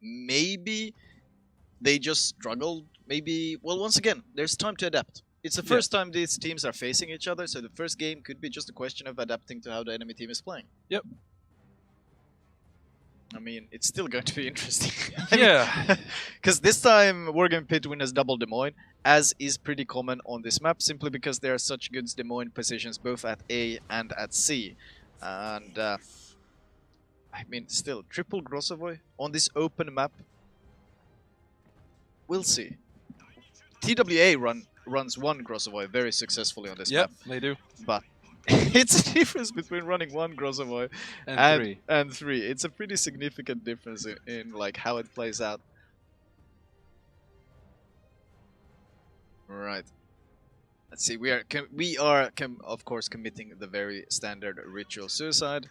maybe they just struggled. Maybe, well, once again, there's time to adapt. It's the first time these teams are facing each other, so the first game could be just a question of adapting to how the enemy team is playing. Yep. I mean, it's still going to be interesting. Yeah. Because this time, Wargaming Pay to Win has double Des Moines, as is pretty common on this map, simply because there are such good Des Moines positions both at A and at C. And, I mean, still, triple Grossovoy on this open map. We'll see. TWA runs one Grossovoy very successfully on this map. Yep, they do. But it's a difference between running one Grossovoy and three. It's a pretty significant difference in like how it plays out. Right. Let's see. We are of course committing the very standard ritual suicide.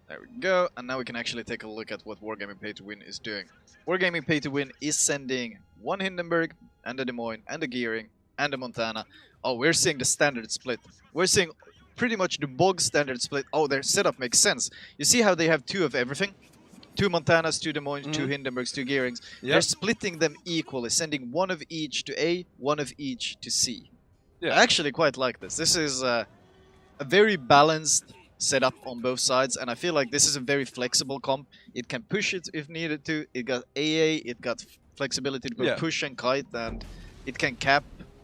There we go. And now we can actually take a look at what Wargaming Pay to Win is doing. Wargaming Pay to Win is sending one Hindenburg and a Des Moines and a Gearing and a Montana. Oh, we're seeing the standard split. We're seeing pretty much the bog standard split. Oh, their setup makes sense. You see how they have 2 of everything? 2 Montanas, 2 Des Moines, 2 Hindenburgs, 2 Gearings. Yep. They're splitting them equally, sending 1 of each to A, 1 of each to C. Yeah. I actually quite like this. This is a very balanced set up on both sides, and I feel like this is a very flexible comp. It can push it if needed to. It got AA, it got flexibility to both push and kite, and it can cap.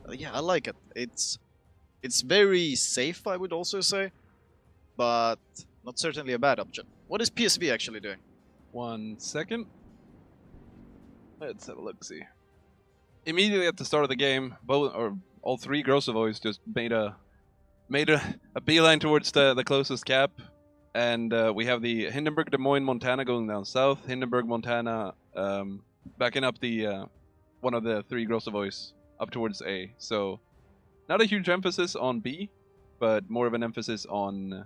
Yeah, I like it. It's very safe, I would also say, but not certainly a bad option. What is PSV actually doing? 1 second. Let's have a look. See. Immediately at the start of the game, all three Grossovoys just made a beeline towards the closest cap, and we have the Hindenburg, Des Moines, Montana going down south. Hindenburg, Montana, backing up the one of the three Grossovoys up towards A. So not a huge emphasis on B, but more of an emphasis on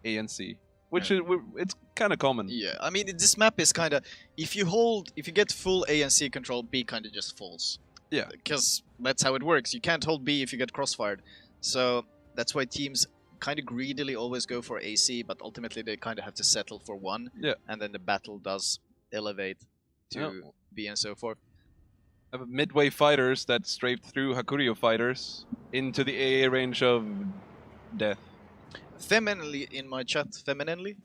A and C, which is it's kind of common. Yeah, I mean this map is kind of if you get full A and C control, B kind of just falls. Yeah, because that's how it works. You can't hold B if you get crossfired. So that's why teams kind of greedily always go for AC, but ultimately they kind of have to settle for one. Yeah. And then the battle does elevate to B and so forth. Have midway fighters that strafed through Hakurio fighters into the AA range of death. Femininely in my chat,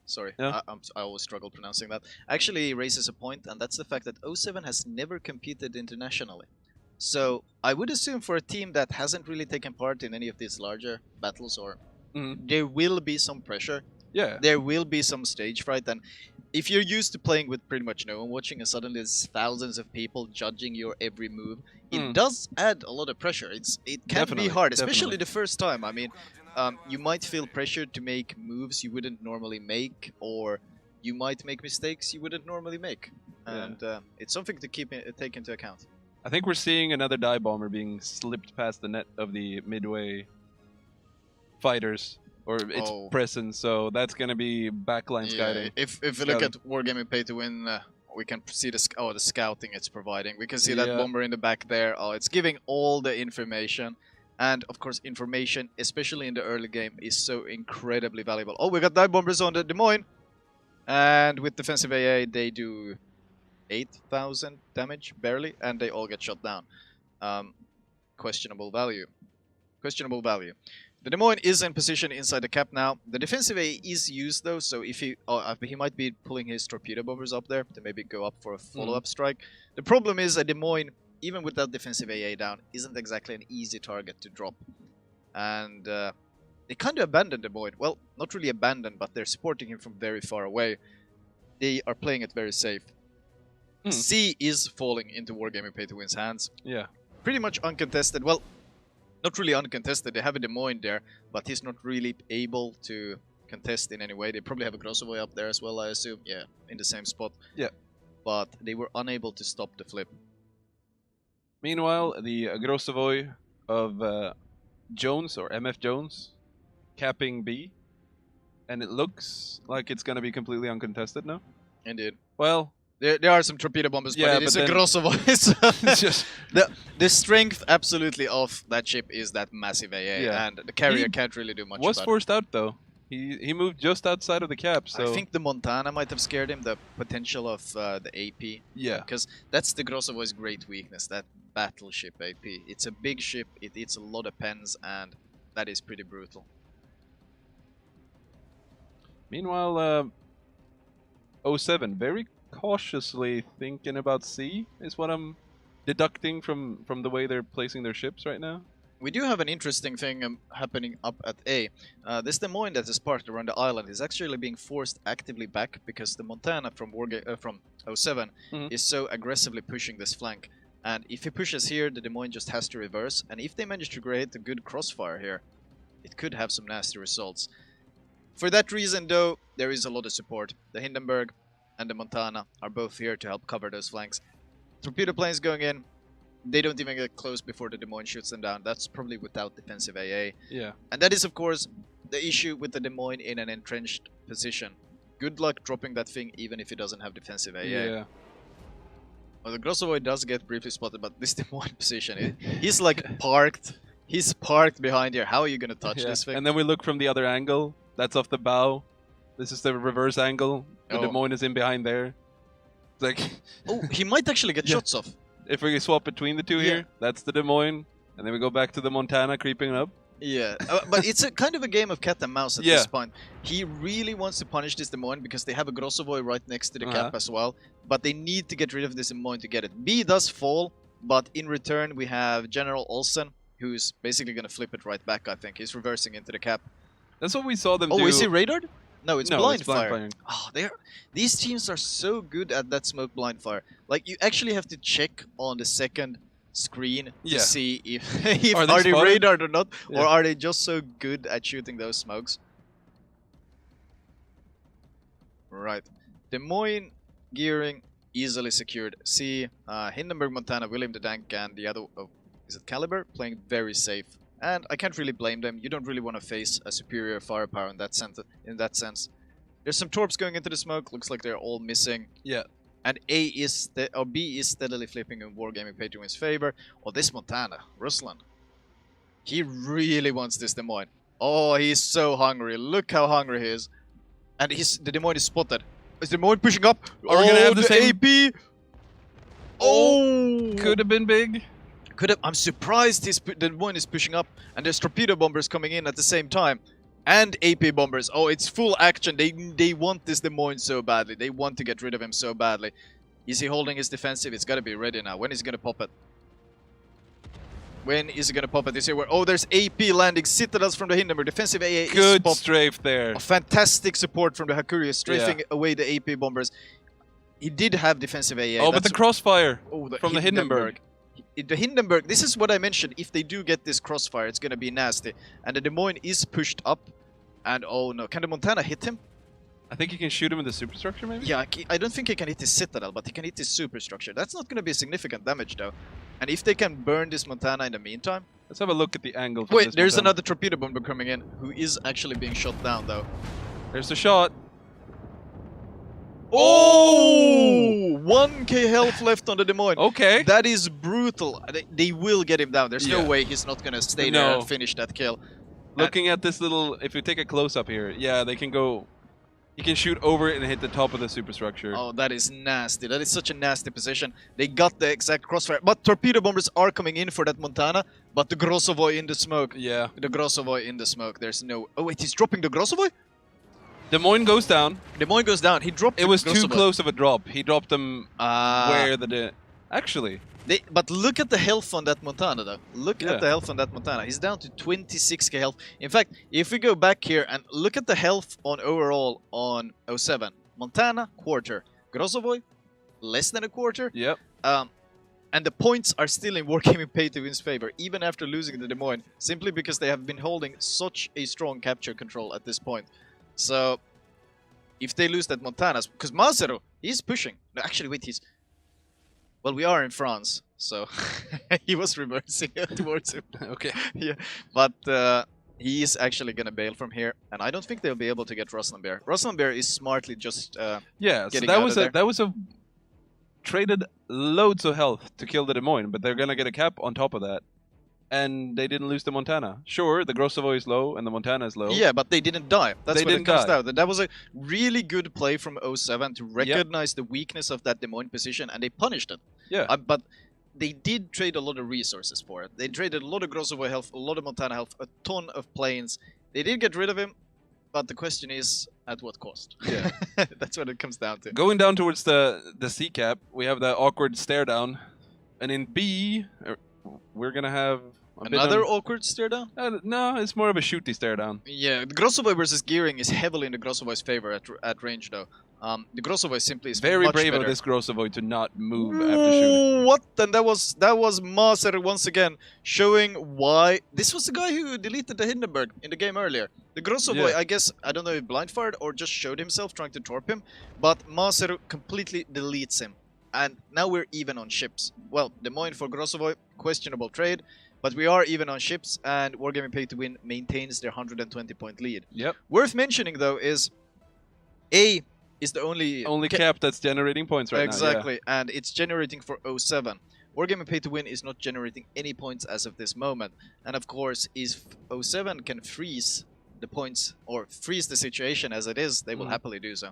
sorry, I always struggle pronouncing that, actually raises a point, and that's the fact that 07 has never competed internationally. So I would assume for a team that hasn't really taken part in any of these larger battles, or there will be some pressure. Yeah. There will be some stage fright, and if you're used to playing with pretty much no one watching, and suddenly there's thousands of people judging your every move, it does add a lot of pressure. It can be hard, especially the first time. I mean, you might feel pressured to make moves you wouldn't normally make, or you might make mistakes you wouldn't normally make, and it's something to take into account. I think we're seeing another dive bomber being slipped past the net of the midway fighters, or its presence, so that's going to be backline scouting. If we look at Wargaming Pay to Win, we can see the scouting it's providing. We can see that bomber in the back there. It's giving all the information, and of course information, especially in the early game, is so incredibly valuable. Oh, we got dive bombers on the Des Moines, and with defensive AA they do 8,000 damage, barely, and they all get shot down. Questionable value. The Des Moines is in position inside the cap now. The defensive A is used though, so if he might be pulling his torpedo bombers up there to maybe go up for a follow-up strike. The problem is that Des Moines, even with that defensive AA down, isn't exactly an easy target to drop. And they kind of abandoned Des Moines. Well, not really abandoned, but they're supporting him from very far away. They are playing it very safe. C is falling into Wargaming Pay to Win's hands. Yeah. Pretty much uncontested. Well, not really uncontested. They have a Des Moines there, but he's not really able to contest in any way. They probably have a Grossovoy up there as well, I assume. Yeah, in the same spot. Yeah. But they were unable to stop the flip. Meanwhile, the Grossovoy of Jones, or MF Jones, capping B. And it looks like it's going to be completely uncontested now. Indeed. Well, there are some torpedo bombers, but it is a Grossovoy. So the strength absolutely of that ship is that massive AA, and the carrier can't really do much about it. Was forced out though. He moved just outside of the cap, so... I think the Montana might have scared him, the potential of the AP. Yeah. Because that's the Grossovoy's great weakness, that battleship AP. It's a big ship, it eats a lot of pens, and that is pretty brutal. Meanwhile, 07, very cautiously thinking about C, is what I'm deducting from the way they're placing their ships right now. We do have an interesting thing happening up at A. This Des Moines that is parked around the island is actually being forced actively back because the Montana from 07 is so aggressively pushing this flank. And if he pushes here, the Des Moines just has to reverse. And if they manage to create a good crossfire here, it could have some nasty results. For that reason, though, there is a lot of support. The Hindenburg and the Montana are both here to help cover those flanks. Torpedo planes going in. They don't even get close before the Des Moines shoots them down. That's probably without defensive AA. Yeah. And that is, of course, the issue with the Des Moines in an entrenched position. Good luck dropping that thing, even if it doesn't have defensive AA. Yeah. Well, the Grossovoy does get briefly spotted, but this Des Moines position, he's like parked. He's parked behind here. How are you going to touch this thing? And then we look from the other angle. That's off the bow. This is the reverse angle. The Des Moines is in behind there. It's like... oh, he might actually get shots off. If we swap between the two here, that's the Des Moines. And then we go back to the Montana creeping up. Yeah, but it's a kind of a game of cat and mouse at Yeah. this point. He really wants to punish this Des Moines because they have a Grossovoy right next to the cap as well. But they need to get rid of this Des Moines to get it. B does fall, but in return we have General Olsen, who's basically going to flip it right back, I think. He's reversing into the cap. That's what we saw them do. Oh, is he radared? No, it's blind fire. firing. Oh, these teams are so good at that smoke blind fire. Like, you actually have to check on the second screen to see if, are they radared or not, or are they just so good at shooting those smokes. Right. Des Moines gearing easily secured. See, Hindenburg, Montana, William the Dank, and the other, is it Caliber, playing very safe. And I can't really blame them. You don't really want to face a superior firepower in that sense. There's some torps going into the smoke. Looks like they're all missing. Yeah. And B is steadily flipping in Wargaming Pay to Win's favor. Oh, this Montana, Ruslan. He really wants this Des Moines. Oh, he's so hungry. Look how hungry he is. And the Des Moines is spotted. Is Des Moines pushing up? Are we gonna have the same AP? Oh! Could have been big. I'm surprised the Des Moines is pushing up, and there's torpedo bombers coming in at the same time. And AP bombers. Oh, it's full action. They want this Des Moines so badly. They want to get rid of him so badly. Is he holding his defensive? It's got to be ready now. When is he going to pop it? When is he going to pop it? Is he where? Oh, there's AP landing. Citadels from the Hindenburg. Defensive AA is Good popped. strafe there. A fantastic support from the Hakuria, strafing away the AP bombers. He did have defensive AA. Oh, but the crossfire from the Hindenburg. The Hindenburg, this is what I mentioned. If they do get this crossfire, it's going to be nasty. And the Des Moines is pushed up. And oh no, can the Montana hit him? I think you can shoot him with the superstructure, maybe? Yeah, I don't think he can hit his Citadel, but he can hit his superstructure. That's not going to be significant damage, though. And if they can burn this Montana in the meantime... Let's have a look at the angle from Wait, this there's Montana. another torpedo bomber coming in, who is actually being shot down, though. There's the shot. Oh! 1k health left on the Des Moines. Okay. That is brutal. They will get him down. There's no way he's not going to stay there and finish that kill. Looking at this little, if you take a close-up here, yeah, they can go, you can shoot over it and hit the top of the superstructure. Oh, that is nasty. That is such a nasty position. They got the exact crossfire. But torpedo bombers are coming in for that Montana, but the Grossovoy in the smoke. Yeah. The Grossovoy in the smoke. There's no... Oh, wait, he's dropping the Grossovoy? Des Moines goes down. Des Moines goes down. He dropped It was too Grossovoy. Close of a drop. He dropped them where the... Actually... But look at the health on that Montana, though. Look at the health on that Montana. He's down to 26k health. In fact, if we go back here and look at the health on overall on 07. Montana, quarter. Grossovoy, less than a quarter. Yep. And the points are still in Wargaming Pay to Win's favor, even after losing to Des Moines, simply because they have been holding such a strong capture control at this point. So, if they lose that Montana... Because Mazero, he's pushing. No, actually, wait, he's... Well, we are in France, so he was reversing towards him. Okay. Yeah, but he is actually going to bail from here, and I don't think they'll be able to get Roslenbear. Roslenbear is smartly just yeah, so getting out of there. that was a traded loads of health to kill the Des Moines, but they're gonna get a cap on top of that, and they didn't lose the Montana. Sure, the Grossovoy is low and the Montana is low. Yeah, but they didn't die. That's They what it didn't comes die. down. That was a really good play from 07 to recognize the weakness of that Des Moines position, and they punished it. Yeah. But they did trade a lot of resources for it. They traded a lot of Grossovoy health, a lot of Montana health, a ton of planes. They did get rid of him, but the question is, at what cost? Yeah. That's what it comes down to. Going down towards the C cap, we have the awkward stare down, and in B, we're gonna have Another awkward stare down? No, it's more of a shooty stare down. Yeah, the Grossovoy versus gearing is heavily in the Grossovoy's favor at range, though. The Grossovoy simply is Very much brave better. of this Grossovoy to not move after shooting. What? And that was Maser once again showing why this was the guy who deleted the Hindenburg in the game earlier. The Grossovoy, I guess, I don't know if blind fired or just showed himself trying to torp him, but Maser completely deletes him. And now we're even on ships. Well, Des Moines for Grossovoy, questionable trade, but we are even on ships, and Wargaming Pay to Win maintains their 120-point lead. Yep. Worth mentioning, though, is A is the only cap that's generating points right exactly, and it's generating for 07. Wargaming Pay to Win is not generating any points as of this moment, and of course, if 07 can freeze the points or freeze the situation as it is, they will happily do so.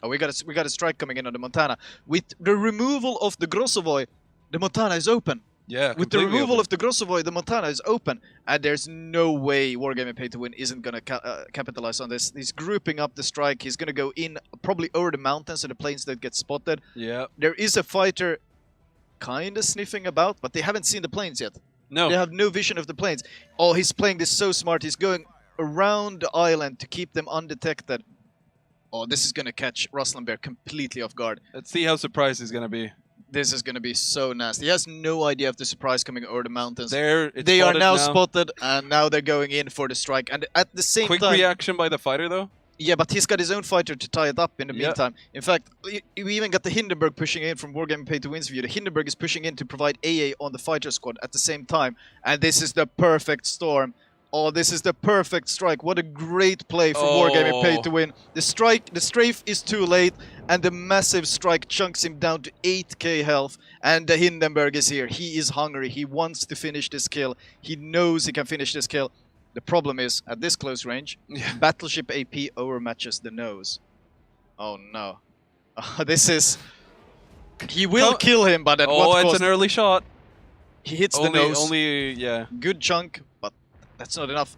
Oh, we got a strike coming in on the Montana with the removal of the Grossovoy. The Montana is open. Yeah, With the completely removal open. of the Grossovoy, the Montana is open, and there's no way Wargaming Pay to Win isn't gonna capitalize on this. He's grouping up the strike. He's gonna go in probably over the mountains and the plains that get spotted. Yeah. There is a fighter kind of sniffing about, but they haven't seen the plains yet. No. They have no vision of the plains. Oh, he's playing this so smart. He's going around the island to keep them undetected. Oh, this is gonna catch Ruslan Bear completely off guard. Let's see how surprised he's gonna be. This is gonna be so nasty. He has no idea of the surprise coming over the mountains. It's They are spotted now spotted, and now they're going in for the strike. And at the same Quick time, reaction by the fighter, though. yeah, but he's got his own fighter to tie it up in the Yeah. meantime. In fact, we even got the Hindenburg pushing in from Wargaming Pay to Win's view. The Hindenburg is pushing in to provide AA on the fighter squad at the same time, and this is the perfect storm. Oh, this is the perfect strike. What a great play from Wargaming Pay to Win. The strafe is too late, and the massive strike chunks him down to 8k health. And the Hindenburg is here. He is hungry. He wants to finish this kill. He knows he can finish this kill. The problem is, at this close range, Battleship AP overmatches the nose. Oh no. This is... He will kill him, but at what cost? Oh, it's an early shot. He hits the nose. Yeah. Good chunk, but that's not enough.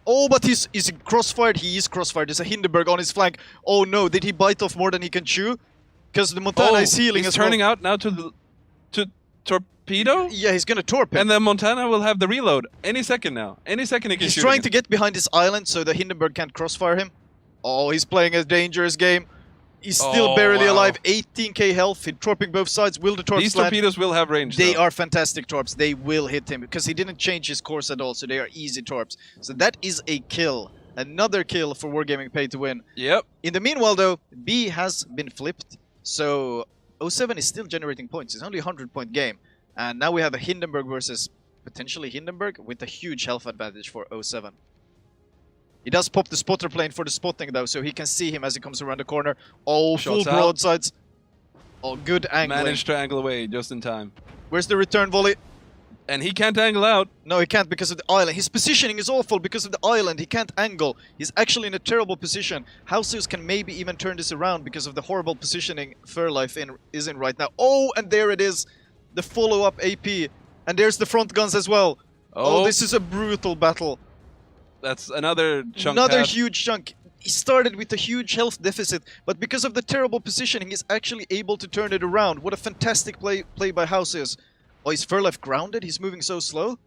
Oh, but he's crossfired. He is crossfired. There's a Hindenburg on his flank. Oh no, did he bite off more than he can chew? Because the Montana is healing as well. He's turning out now to torpedo? Yeah, he's gonna torp him. And then Montana will have the reload any second now. Any second he can shoot. He's trying to get behind this island so the Hindenburg can't crossfire him. Oh, he's playing a dangerous game. He's still barely alive. 18k health. He's torping both sides. Will the torps These land? torpedoes will have range. They though. are fantastic torps. They will hit him because he didn't change his course at all, so they are easy torps. So that is a kill. Another kill for Wargaming Pay to Win. Yep. In the meanwhile, though, B has been flipped, so 07 is still generating points. It's only a 100-point game. And now we have a Hindenburg versus potentially Hindenburg with a huge health advantage for 07. He does pop the spotter plane for the spotting, though, so he can see him as he comes around the corner. Oh, Shots full out. broadsides. Oh, good angling. Managed to angle away just in time. Where's the return volley? And he can't angle out. No, he can't because of the island. His positioning is awful because of the island. He can't angle. He's actually in a terrible position. Houseus can maybe even turn this around because of the horrible positioning Furlife is in right now. Oh, and there it is. The follow-up AP. And there's the front guns as well. Oh, this is a brutal battle. That's another chunk. Another huge chunk. He started with a huge health deficit, but because of the terrible positioning, he's actually able to turn it around. What a fantastic play by Houseus. Oh, is Furlife grounded? He's moving so slow?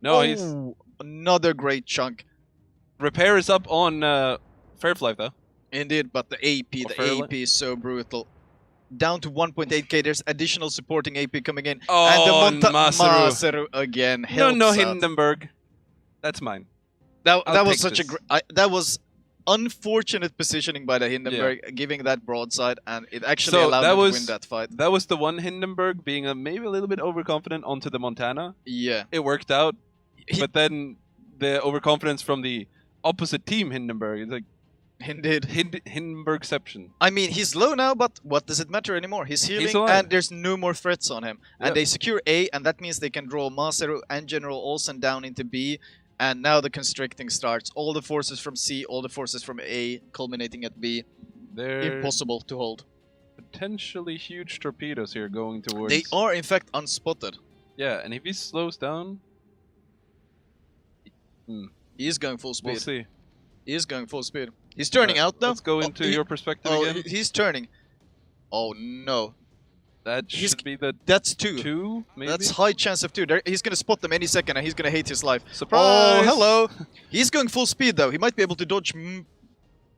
No, oh, he's... Another great chunk. Repair is up on Fairfly, though. Indeed, but the AP is so brutal. Down to 1.8k, there's additional supporting AP coming in. Oh, and the Masaru again No, helps out. Hindenburg. That's mine. That was such a that was unfortunate positioning by the Hindenburg, giving that broadside, and it actually allowed him to win that fight. That was the one Hindenburg being maybe a little bit overconfident onto the Montana. Yeah. It worked out, but then the overconfidence from the opposite team Hindenburg is like... Indeed. Hindenburgception. I mean, he's low now, but what does it matter anymore? He's healing, and there's no more threats on him. And they secure A, and that means they can draw Masaru and General Olsen down into B. And now the constricting starts. All the forces from C, all the forces from A, culminating at B. They're impossible to hold. Potentially huge torpedoes here going towards... They are, in fact, unspotted. Yeah, and if he slows down... He is going full speed. We'll see. He is going full speed. He's turning out, though. Let's go into your perspective again. He's turning. Oh, no. That should be the... That's 2. 2, maybe? That's high chance of 2. He's going to spot them any second, and he's going to hate his life. Surprise! Oh, hello! He's going full speed, though. He might be able to dodge...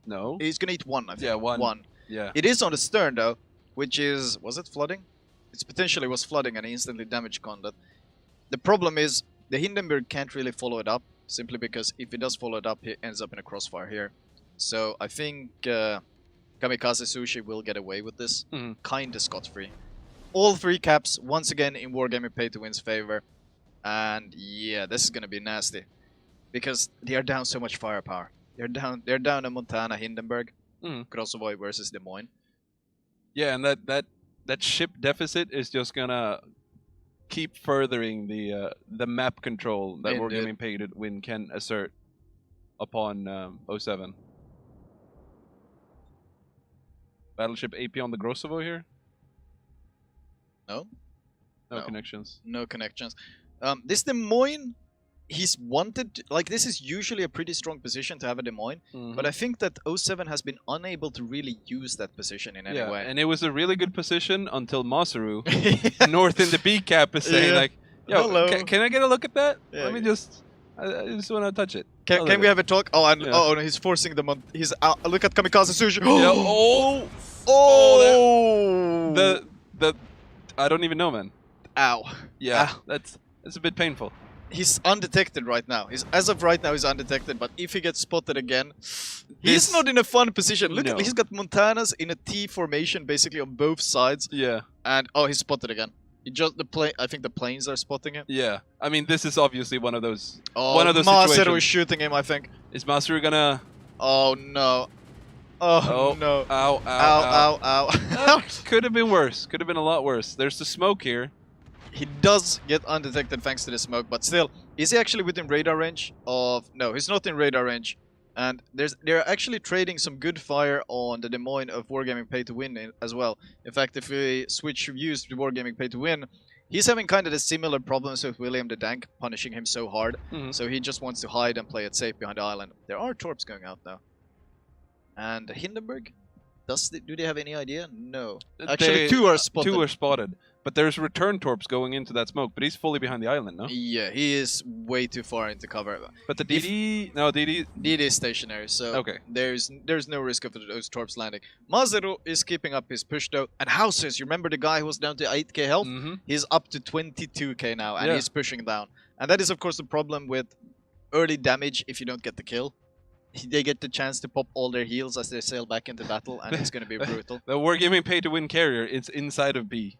No. He's going to eat 1, I think. Yeah, 1. 1. Yeah. It is on the stern, though, which is... Was it flooding? It potentially was flooding, and he instantly damaged Condit. The problem is, the Hindenburg can't really follow it up, simply because if he does follow it up, he ends up in a crossfire here. So I think Kamikaze Sushi will get away with this. Kinda scot-free. All 3 caps, once again, in Wargaming Pay to Win's favor. And yeah, this is gonna be nasty. Because they are down so much firepower. They're down a Montana Hindenburg. Grossovoy versus Des Moines. Yeah, and that ship deficit is just gonna keep furthering the map control that Wargaming Pay to Win can assert upon 07. Battleship AP on the Grossovo here? No. No connections. No connections. This Des Moines, he's wanted, like, this is usually a pretty strong position to have a Des Moines, but I think that 07 has been unable to really use that position in any way. And it was a really good position until Masaru, north in the B cap, is saying like, yo, Hello. can I get a look at that? Yeah, Let me just, I just want to touch it. Can we have a talk? Oh, and oh no, he's forcing them on. He's out. Look at Kamikaze Sushi. The I don't even know, man. Ow. Yeah, Ow. that's a bit painful. He's undetected right now. As of right now, he's undetected. But if he gets spotted again, he's not in a fun position. Look, he's got Montanas in a T formation, basically on both sides. Yeah. And he's spotted again. I think the planes are spotting him. Yeah. I mean, this is obviously one of those. Oh, one of those Masaru situations. is shooting him, I think. Is Masaru gonna? Oh no. Oh no. Ow! Ow! Ow! Could have been worse. Could have been a lot worse. There's the smoke here. He does get undetected thanks to the smoke, but still, is he actually within radar range of... No, he's not in radar range. And they're actually trading some good fire on the Des Moines of Wargaming Pay to Win as well. In fact, if we switch views to Wargaming Pay to Win, he's having kind of the similar problems with William the Dank, punishing him so hard. So he just wants to hide and play it safe behind the island. There are torps going out now. And Hindenburg? Do they have any idea? No. Actually, two are spotted. Two are spotted. But there's return torps going into that smoke, but he's fully behind the island, no? Yeah, he is way too far into cover. But the DD... No, DD... DD is stationary, so okay. there's no risk of those torps landing. Masaru is keeping up his push though. And Houses, you remember the guy who was down to 8k health? He's up to 22k now, and he's pushing down. And that is of course the problem with early damage if you don't get the kill. They get the chance to pop all their heals as they sail back into battle, and it's going to be brutal. The Wargaming Pay to Win carrier, it's inside of B.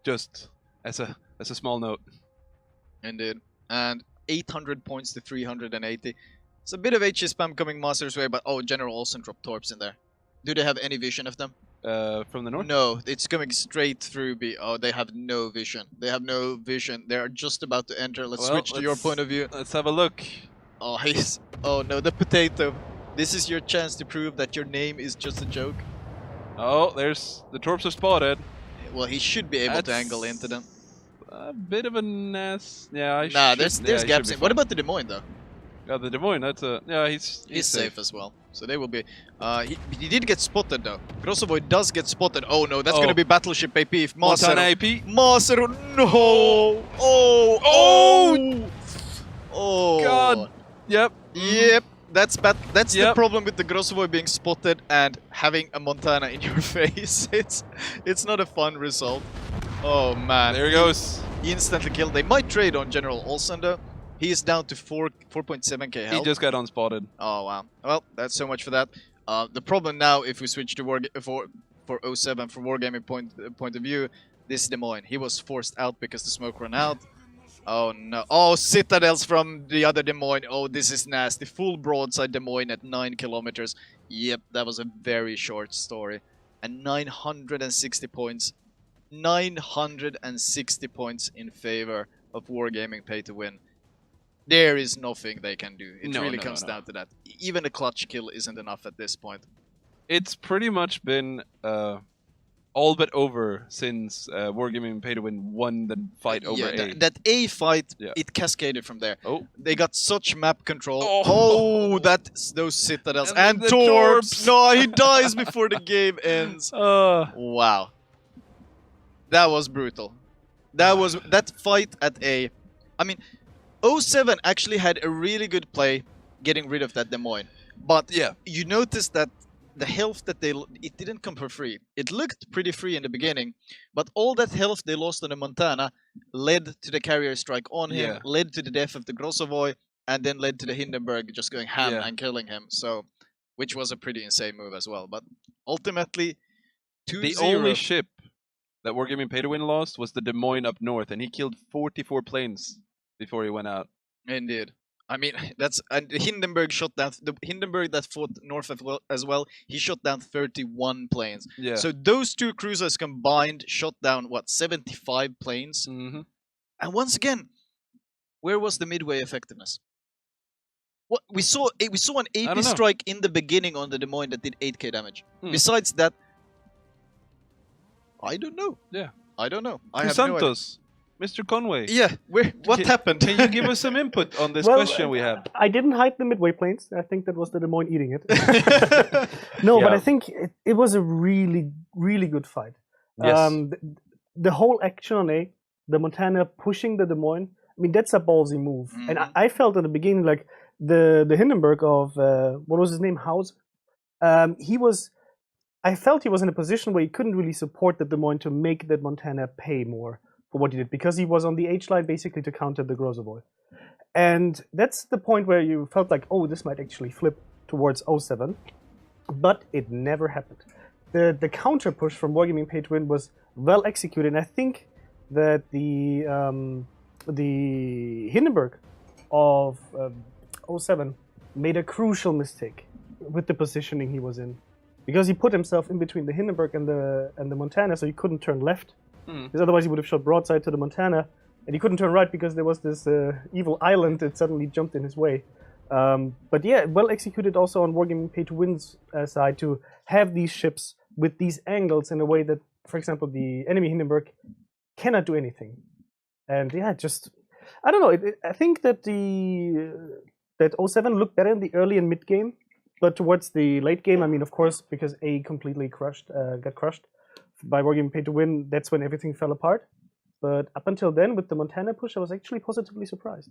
Just as a small note. Indeed. And 800 points to 380. It's a bit of HE spam coming Master's way, but General Olsen dropped torps in there. Do they have any vision of them? From the north? No, it's coming straight through B. Oh, they have no vision. They have no vision. They are just about to enter. Let's switch to your point of view. Let's have a look. Oh, oh no, the potato. This is your chance to prove that your name is just a joke. Oh, there's... The torps are spotted. Well, he should be able to angle into them. A bit of a nest. Yeah, there's gaps in. What about the Des Moines, though? Yeah, the Des Moines, that's a... Yeah, he's safe as well. So they will be... he did get spotted, though. Grossovoy does get spotted. Oh, no, that's going to be Battleship AP if Montana AP? Masaru, no! Oh! God! Yep. Yep. That's the problem with the Grossovoy being spotted and having a Montana in your face. It's not a fun result. Oh man. There he goes. Instantly killed. They might trade on General Olsen though. He is down to 4.7k health. He just got unspotted. Oh wow. Well, that's so much for that. The problem now, if we switch to for 07 from Wargaming point of view, this Des Moines. He was forced out because the smoke ran out. Oh no. Oh, Citadels from the other Des Moines. Oh, this is nasty. Full broadside Des Moines at 9 kilometers. Yep, that was a very short story. And 960 points. 960 points in favor of Wargaming Pay to Win. There is nothing they can do. It really comes down to that. Even a clutch kill isn't enough at this point. It's pretty much been all but over since Wargaming Pay to Win won the fight over A. That A fight, it cascaded from there. Oh. They got such map control. Oh, that's those Citadels. And the Torps! No, he dies before the game ends. Wow. That was brutal. That fight at A. I mean, 07 actually had a really good play getting rid of that Des Moines. But you notice that the health that it didn't come for free. It looked pretty free in the beginning, but all that health they lost on the Montana led to the carrier strike on him, led to the death of the Grossovoy, and then led to the Hindenburg just going ham and killing him. So, which was a pretty insane move as well. But ultimately, 2-0. The only ship that Wargaming Pay to Win lost was the Des Moines up north, and he killed 44 planes before he went out. Indeed. I mean, and Hindenburg shot down the Hindenburg that fought north as well. He shot down 31 planes. Yeah. So those two cruisers combined shot down 75 planes. Mm-hmm. And once again, where was the midway effectiveness? What we saw an AP strike in the beginning on the Des Moines that did 8k damage. Besides that, I don't know. Yeah. I don't know. I have no idea. Mr. Conway. Yeah, what happened? Can you give us some input on this Well, question we have? I didn't hide the midway planes. I think that was the Des Moines eating it. No, but Yeah. I think it was a really, really good fight. Yes. The whole action on A, the Montana pushing the Des Moines, I mean, that's a ballsy move. And I felt at the beginning like the Hindenburg of, what was his name, House? I felt he was in a position where he couldn't really support the Des Moines to make that Montana pay more for what he did, because he was on the H line basically to counter the Grozavoy. And that's the point where you felt like, oh, this might actually flip towards 07, but it never happened. The counter push from Wargaming Pay to Win was well executed, and I think that the Hindenburg of 07 made a crucial mistake with the positioning he was in, because he put himself in between the Hindenburg and the Montana, so he couldn't turn left, because otherwise he would have shot broadside to the Montana, and he couldn't turn right because there was this evil island that suddenly jumped in his way. But yeah, well executed also on Wargaming Pay to Win's side to have these ships with these angles in a way that, for example, the enemy Hindenburg cannot do anything. And yeah, just I don't know. I think that that 07 looked better in the early and mid game, but towards the late game, I mean, of course, because A completely got crushed by Wargaming Pay to Win, that's when everything fell apart. But up until then, with the Montana push, I was actually positively surprised.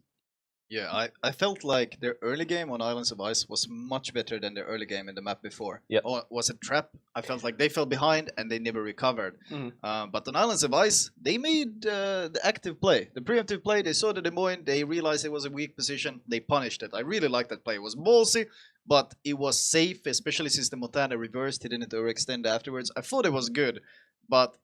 Yeah, I felt like their early game on Islands of Ice was much better than their early game in the map before. Yeah. Or was it Trap? I felt like they fell behind and they never recovered. But on Islands of Ice, they made the active play. The preemptive play, they saw the Des Moines, they realized it was a weak position, they punished it. I really liked that play. It was ballsy, but it was safe, especially since the Montana reversed, he didn't overextend afterwards. I thought it was good, but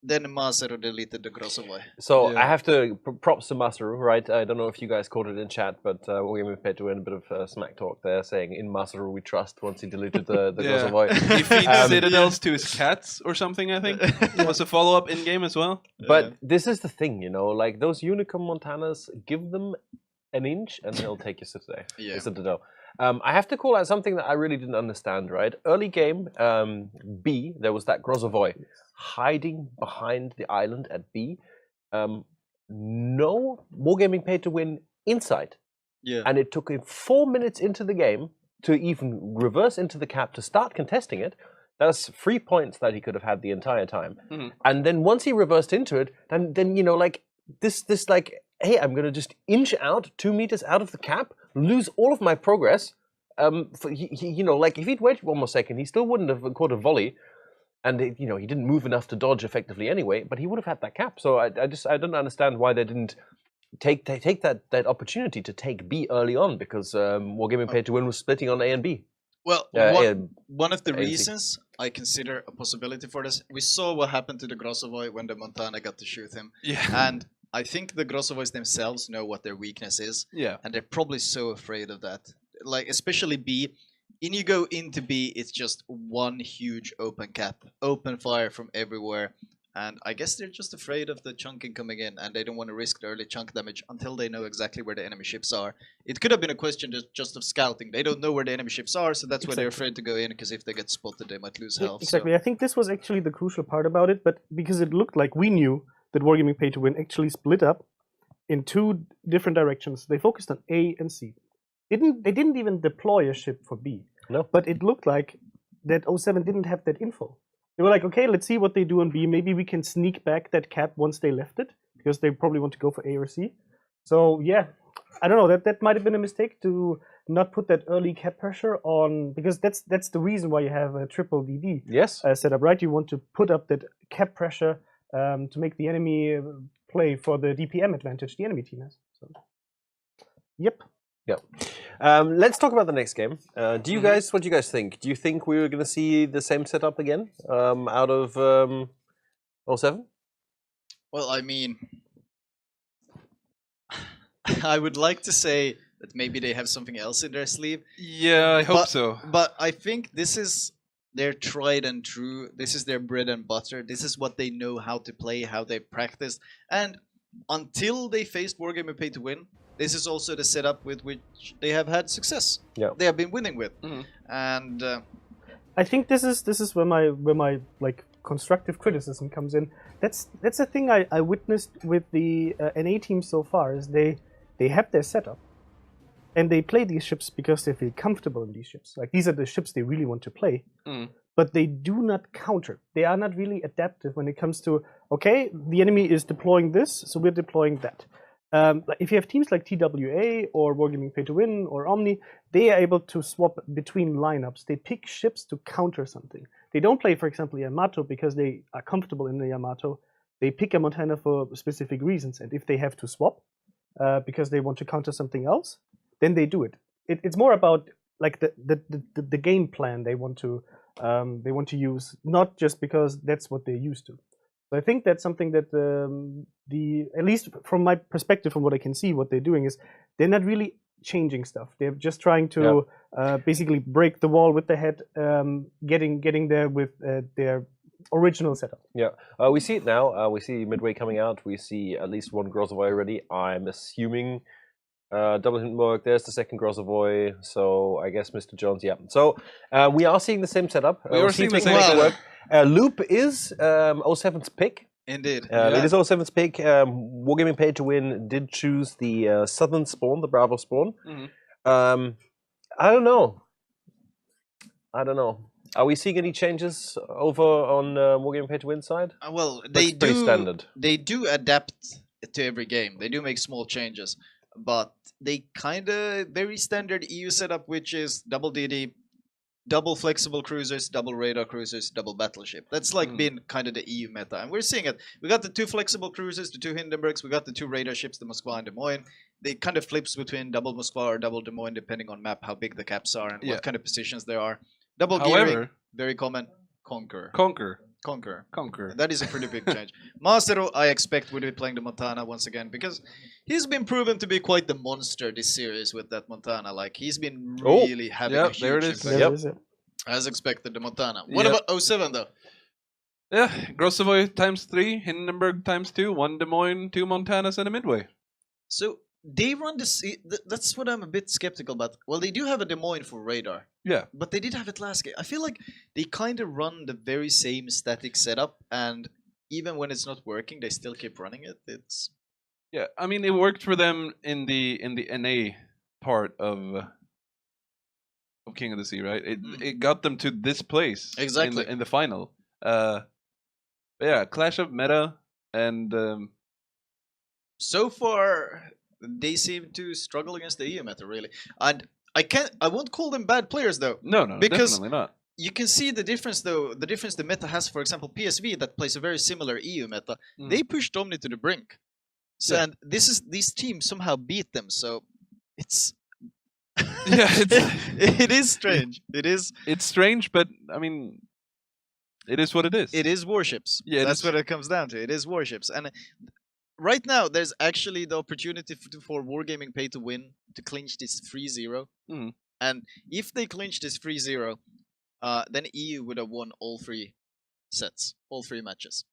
then Masaru deleted the Grozavoy. So Yeah. I have to props to Masaru, right? I don't know if you guys caught it in chat, but Wargaming Pay to Win a bit of smack talk there, saying in Masaru we trust once he deleted the Yeah. Grozavoy. He feeds citadels to his cats or something, I think. Was a follow-up in-game as well. But this is the thing, you know, like those Unicum Montanas, give them an inch and they'll take your citadel. I have to call out something that I really didn't understand, right? Early game, B, there was that Grozavoy hiding behind the island at B. No Wargaming Pay to Win inside. Yeah. And it took him 4 minutes into the game to even reverse into the cap to start contesting it. That's 3 points that he could have had the entire time. And then once he reversed into it, then you know, like this like, hey, I'm gonna just inch out 2 meters out of the cap, lose all of my progress. You know, like if he'd waited one more second, he still wouldn't have caught a volley. And you know, he didn't move enough to dodge effectively anyway, but he would have had that cap. So I don't understand why they didn't take that opportunity to take B early on, because Wargaming Pay to Win was splitting on A and B. Well, A one of the and C. reasons I consider a possibility for this, we saw what happened to the Grozavoy when the Montana got to shoot him. Yeah. And I think the Grozavoys themselves know what their weakness is. Yeah. And they're probably so afraid of that. Like, especially B. When you go into B, it's just one huge open cap. Open fire from everywhere. And I guess they're just afraid of the chunking coming in, and they don't want to risk the early chunk damage until they know exactly where the enemy ships are. It could have been a question just of scouting. They don't know where the enemy ships are, so that's why they're afraid to go in, because if they get spotted, they might lose health. Exactly. So. I think this was actually the crucial part about it, but because it looked like we knew that Wargaming Pay to Win actually split up in 2 different directions. They focused on A and C. They didn't even deploy a ship for B. No. But it looked like that 07 didn't have that info. They were like, okay, let's see what they do on B. Maybe we can sneak back that cap once they left it, because they probably want to go for A or C. So yeah, I don't know. That might have been a mistake to not put that early cap pressure on, because that's the reason why you have a triple DD set up, right? You want to put up that cap pressure to make the enemy play for the DPM advantage the enemy team has. So, yep. Yeah. Let's talk about the next game. What do you guys think? Do you think we were going to see the same setup again out of 07? Well, I mean, I would like to say that maybe they have something else in their sleeve. Yeah, I hope so. But I think this is their tried and true. This is their bread and butter. This is what they know how to play, how they practice. And until they faced Wargaming Pay to Win, this is also the setup with which they have had success. Yeah. They have been winning with. And I think this is where my like constructive criticism comes in. That's a thing I witnessed with the NA team so far. Is they have their setup, and they play these ships because they feel comfortable in these ships. Like these are the ships they really want to play. But they do not counter. They are not really adaptive when it comes to, okay, the enemy is deploying this, so we're deploying that. If you have teams like TWA or Wargaming Pay to Win or Omni, they are able to swap between lineups. They pick ships to counter something. They don't play, for example, Yamato because they are comfortable in the Yamato. They pick a Montana for specific reasons, and if they have to swap because they want to counter something else, then they do it. It's more about like the game plan they want to use, not just because that's what they're used to. So I think that's something that at least from my perspective, from what I can see, what they're doing is they're not really changing stuff. They're just trying to basically break the wall with the head, getting there with their original setup. Yeah, we see it now. We see Midway coming out. We see at least one Grozavoy already. I'm assuming double Hindenburg. There's the second Grozavoy. So I guess Mr. Jones. Yeah. So we are seeing the same setup. We are seeing the same setup. Loop is 07's pick. Indeed. It is 07's pick. Wargaming Pay to Win did choose the southern spawn, the Bravo spawn. I don't know. Are we seeing any changes over on Wargaming Pay to Win side? Well, That's pretty standard. They do adapt to every game. They do make small changes, but they kind of very standard EU setup, which is double DD, double flexible cruisers, double radar cruisers, double battleship. That's like been kind of the EU meta, and we're seeing it. We got the 2 flexible cruisers, the 2 Hindenburgs, we got the 2 radar ships, the Moskva and Des Moines. They kind of flips between double Moskva or double Des Moines depending on map, how big the caps are and what kind of positions there are. Double gearing, very common. Conquer. That is a pretty big change. Masero, I expect, will be playing the Montana once again because he's been proven to be quite the monster this series with that Montana. Like he's been really having a huge impact. As expected, the Montana. What about 07 though? Yeah, Grozavoy ×3, Hindenburg ×2, 1 Des Moines, 2 Montanas, and a Midway. So they run this. That's what I'm a bit skeptical about. Well, they do have a Des Moines for radar. Yeah. But they did have it last game. I feel like they kind of run the very same static setup, and even when it's not working, they still keep running it. It's I mean, it worked for them in the NA part of King of the Sea, right? It got them to this place exactly in the final. Clash of meta and so far they seem to struggle against the EU meta really, and I won't call them bad players though. No, because definitely not. You can see the difference though. The difference the meta has, for example, PSV that plays a very similar EU meta. They pushed Omni to the brink. So and these teams somehow beat them. So it's it is strange. It's strange, but I mean, it is what it is. It is warships. Yeah, that's what it comes down to. It is warships, and right now there's actually the opportunity for Wargaming Pay to Win to clinch this 3-0. And if they clinch this 3-0, then EU would have won all 3 sets, all 3 matches.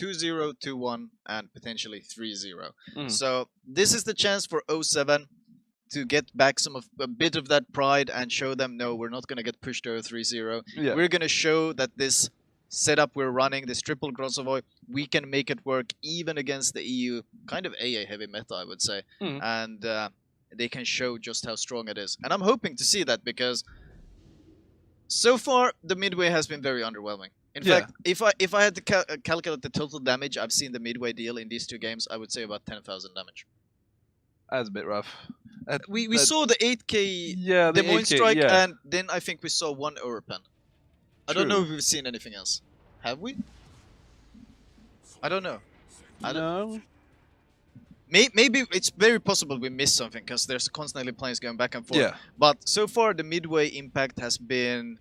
2-0, 2-1, and potentially 3-0. So this is the chance for 07 to get back a bit of that pride and show them, no, we're not going to get pushed over 3-0. We're going to show that this setup we're running, this triple Grozavoy, we can make it work even against the EU, kind of AA heavy meta, I would say. And they can show just how strong it is. And I'm hoping to see that because so far the Midway has been very underwhelming. In fact, if I had to calculate the total damage I've seen the Midway deal in these 2 games, I would say about 10,000 damage. That's a bit rough. We saw the 8k Des Moines strike, and then I think we saw 1 Europen. I don't know if we've seen anything else. Have we? I don't know. No. Maybe it's very possible we missed something because there's constantly planes going back and forth. But so far the Midway impact has been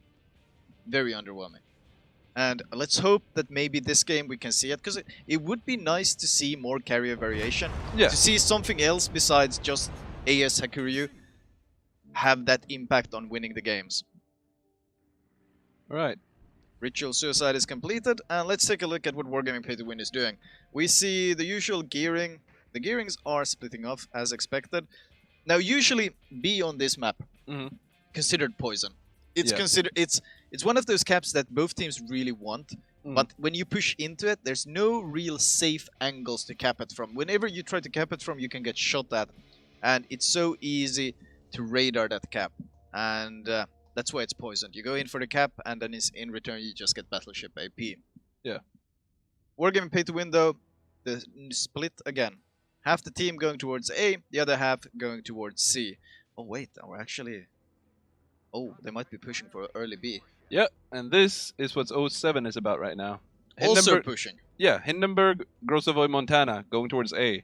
very underwhelming. And let's hope that maybe this game we can see it, because it would be nice to see more carrier variation. To see something else besides just AS Hakuryu have that impact on winning the games. Right. Ritual Suicide is completed, and let's take a look at what Wargaming Pay to Win is doing. We see the usual gearing. The gearings are splitting off as expected. Now usually B on this map considered poison. It's Yeah. considered it's one of those caps that both teams really want. But when you push into it, there's no real safe angles to cap it from. Whenever you try to cap it from, you can get shot at, and it's so easy to radar that cap, and that's why it's poisoned. You go in for the cap, and then in return you just get Battleship AP. Yeah. Wargaming Pay to Win though, the split again. Half the team going towards A, the other half going towards C. Oh wait, we're actually... Oh, they might be pushing for early B. Yeah, and this is what 07 is about right now. Also pushing. Yeah, Hindenburg, Grossovoy, Montana going towards A.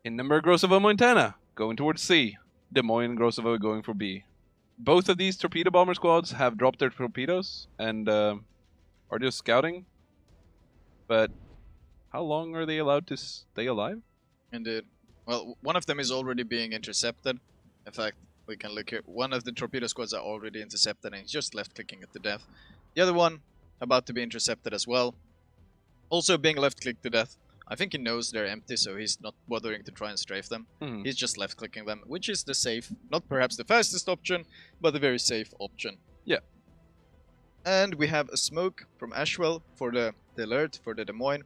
Hindenburg, Grossovoy, Montana going towards C. Des Moines, Grossovoy going for B. Both of these torpedo bomber squads have dropped their torpedoes and are just scouting. But how long are they allowed to stay alive? Indeed. Well, one of them is already being intercepted. In fact, we can look here. One of the torpedo squads are already intercepted and he's just left-clicking it to death. The other one, about to be intercepted as well. Also being left-clicked to death. I think he knows they're empty, so he's not bothering to try and strafe them. He's just left-clicking them, which is the safe, not perhaps the fastest option, but a very safe option. Yeah. And we have a smoke from Ashwell for the alert, for the Des Moines.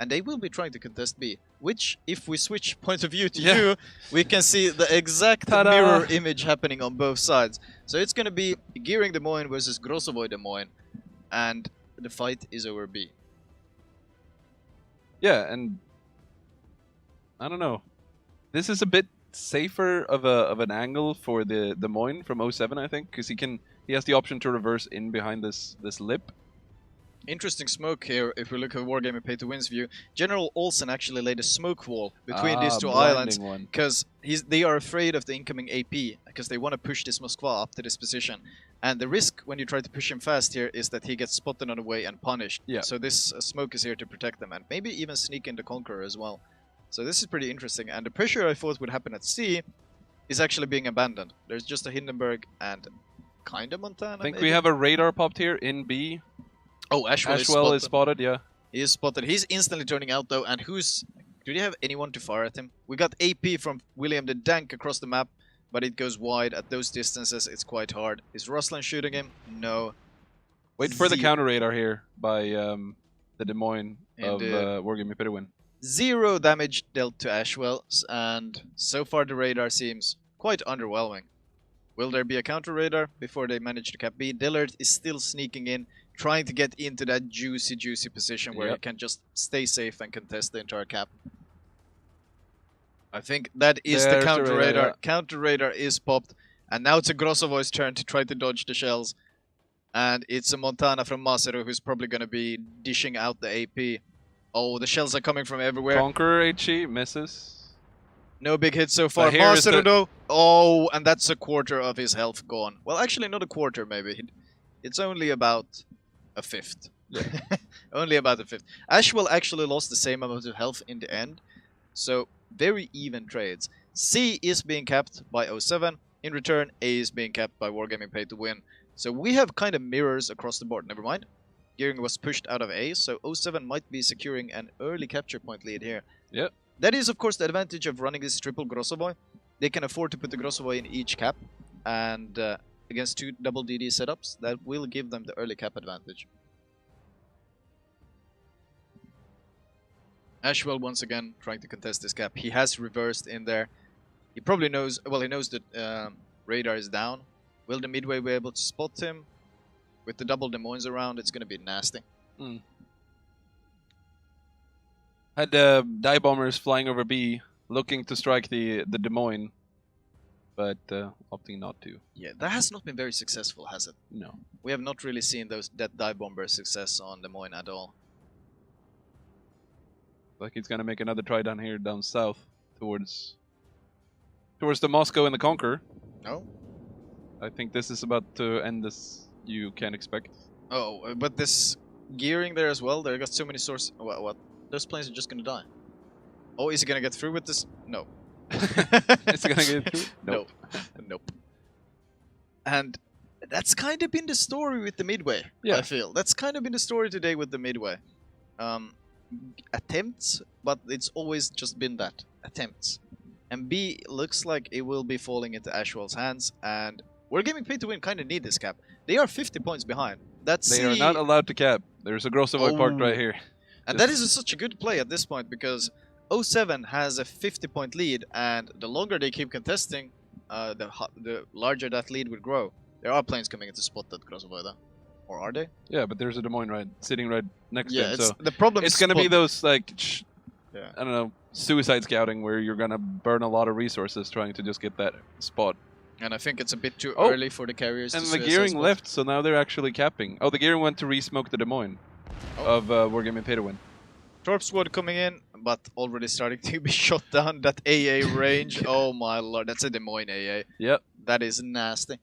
And they will be trying to contest B, which, if we switch point of view to you, we can see the exact mirror image happening on both sides. So it's going to be Gearing Des Moines versus Grossovoy Des Moines, and the fight is over B. Yeah, and I don't know. This is a bit safer of an angle for the Des Moines from 07, I think, because he has the option to reverse in behind this lip. Interesting smoke here, if we look at Wargaming Pay to Win's view. General Olsen actually laid a smoke wall between these two islands, because they are afraid of the incoming AP, because they want to push this Moskva up to this position. And the risk when you try to push him fast here is that he gets spotted on the way and punished. Yeah. So this smoke is here to protect them, and maybe even sneak in the Conqueror as well. So this is pretty interesting, and the pressure I thought would happen at C is actually being abandoned. There's just a Hindenburg and kind of Montana, I think maybe? we have a radar popped here in B. Oh, Ashwell is spotted, yeah. He is spotted. He's instantly turning out though, and who's... Do they have anyone to fire at him? We got AP from William the Dank across the map, but it goes wide. At those distances, it's quite hard. Is Ruslan shooting him? No. Wait for the counter radar here by the Des Moines of Wargaming Pay to Win. 0 damage dealt to Ashwell, and so far the radar seems quite underwhelming. Will there be a counter radar before they manage to cap B? Dillard is still sneaking in, trying to get into that juicy position where he can just stay safe and contest the entire cap. I think that is the counter radar. Yeah. Counter radar is popped, and now it's a Grossovoy's turn to try to dodge the shells. And it's a Montana from Maseru who's probably going to be dishing out the AP. Oh, the shells are coming from everywhere. Conqueror HE misses. No big hits so far. Maseru though. Oh, and that's a quarter of his health gone. Well, actually not a quarter maybe. It's only about a fifth. Yeah. Only about a fifth. Ashwell actually lost the same amount of health in the end. So, very even trades. C is being capped by 07. In return, A is being capped by Wargaming Pay to Win. So we have kind of mirrors across the board. Never mind. Gearing was pushed out of A, so 07 might be securing an early capture point lead here. Yep. That is, of course, the advantage of running this triple Grossovoy. They can afford to put the Grossovoy in each cap, and against 2 double DD setups, that will give them the early cap advantage. Ashwell once again trying to contest this cap. He has reversed in there. He probably knows, well, he knows that radar is down. Will the Midway be able to spot him? With the double Des Moines around, it's going to be nasty. Had dive bombers flying over B, looking to strike the Des Moines, but opting not to. Yeah, that has not been very successful, has it? No. We have not really seen that dive bomber success on Des Moines at all. Like he's gonna make another try down here, down south, towards the Moscow and the Conqueror. No. I think this is about to end this. You can expect. Oh, but this gearing there as well. There got so many sources. What? Those planes are just gonna die. Oh, is he gonna get through with this? No. Is he gonna get through? Nope. Nope. And that's kind of been the story with the Midway. Yeah. I feel that's kind of been the story today with the Midway. Attempts, but it's always just been that attempts. And B looks like it will be falling into Ashwell's hands, and WarGaming2W kind of need this cap. They are 50 points behind. That's They are not allowed to cap. There's a Grossovoy parked right Oh. here. And that is such a good play at this point because 07 has a 50-point lead, and the longer they keep contesting, the larger that lead would grow. There are planes coming into spot that Grossovoy though. Or are they? Yeah, but there's a Des Moines right sitting right next to Yeah, him. it's, So the problem it's is gonna be spot- those like Yeah. I don't know, suicide scouting where you're gonna burn a lot of resources trying to just get that spot. And I think it's a bit too Oh, early for the carriers And to the suicide gearing spot. left, so now they're actually capping. Oh, the gearing went to re-smoke the Des Moines of WarGaming2W. Torp squad coming in, but already starting to be shot down. That AA range, oh my lord, that's a Des Moines AA. Yep. That is nasty.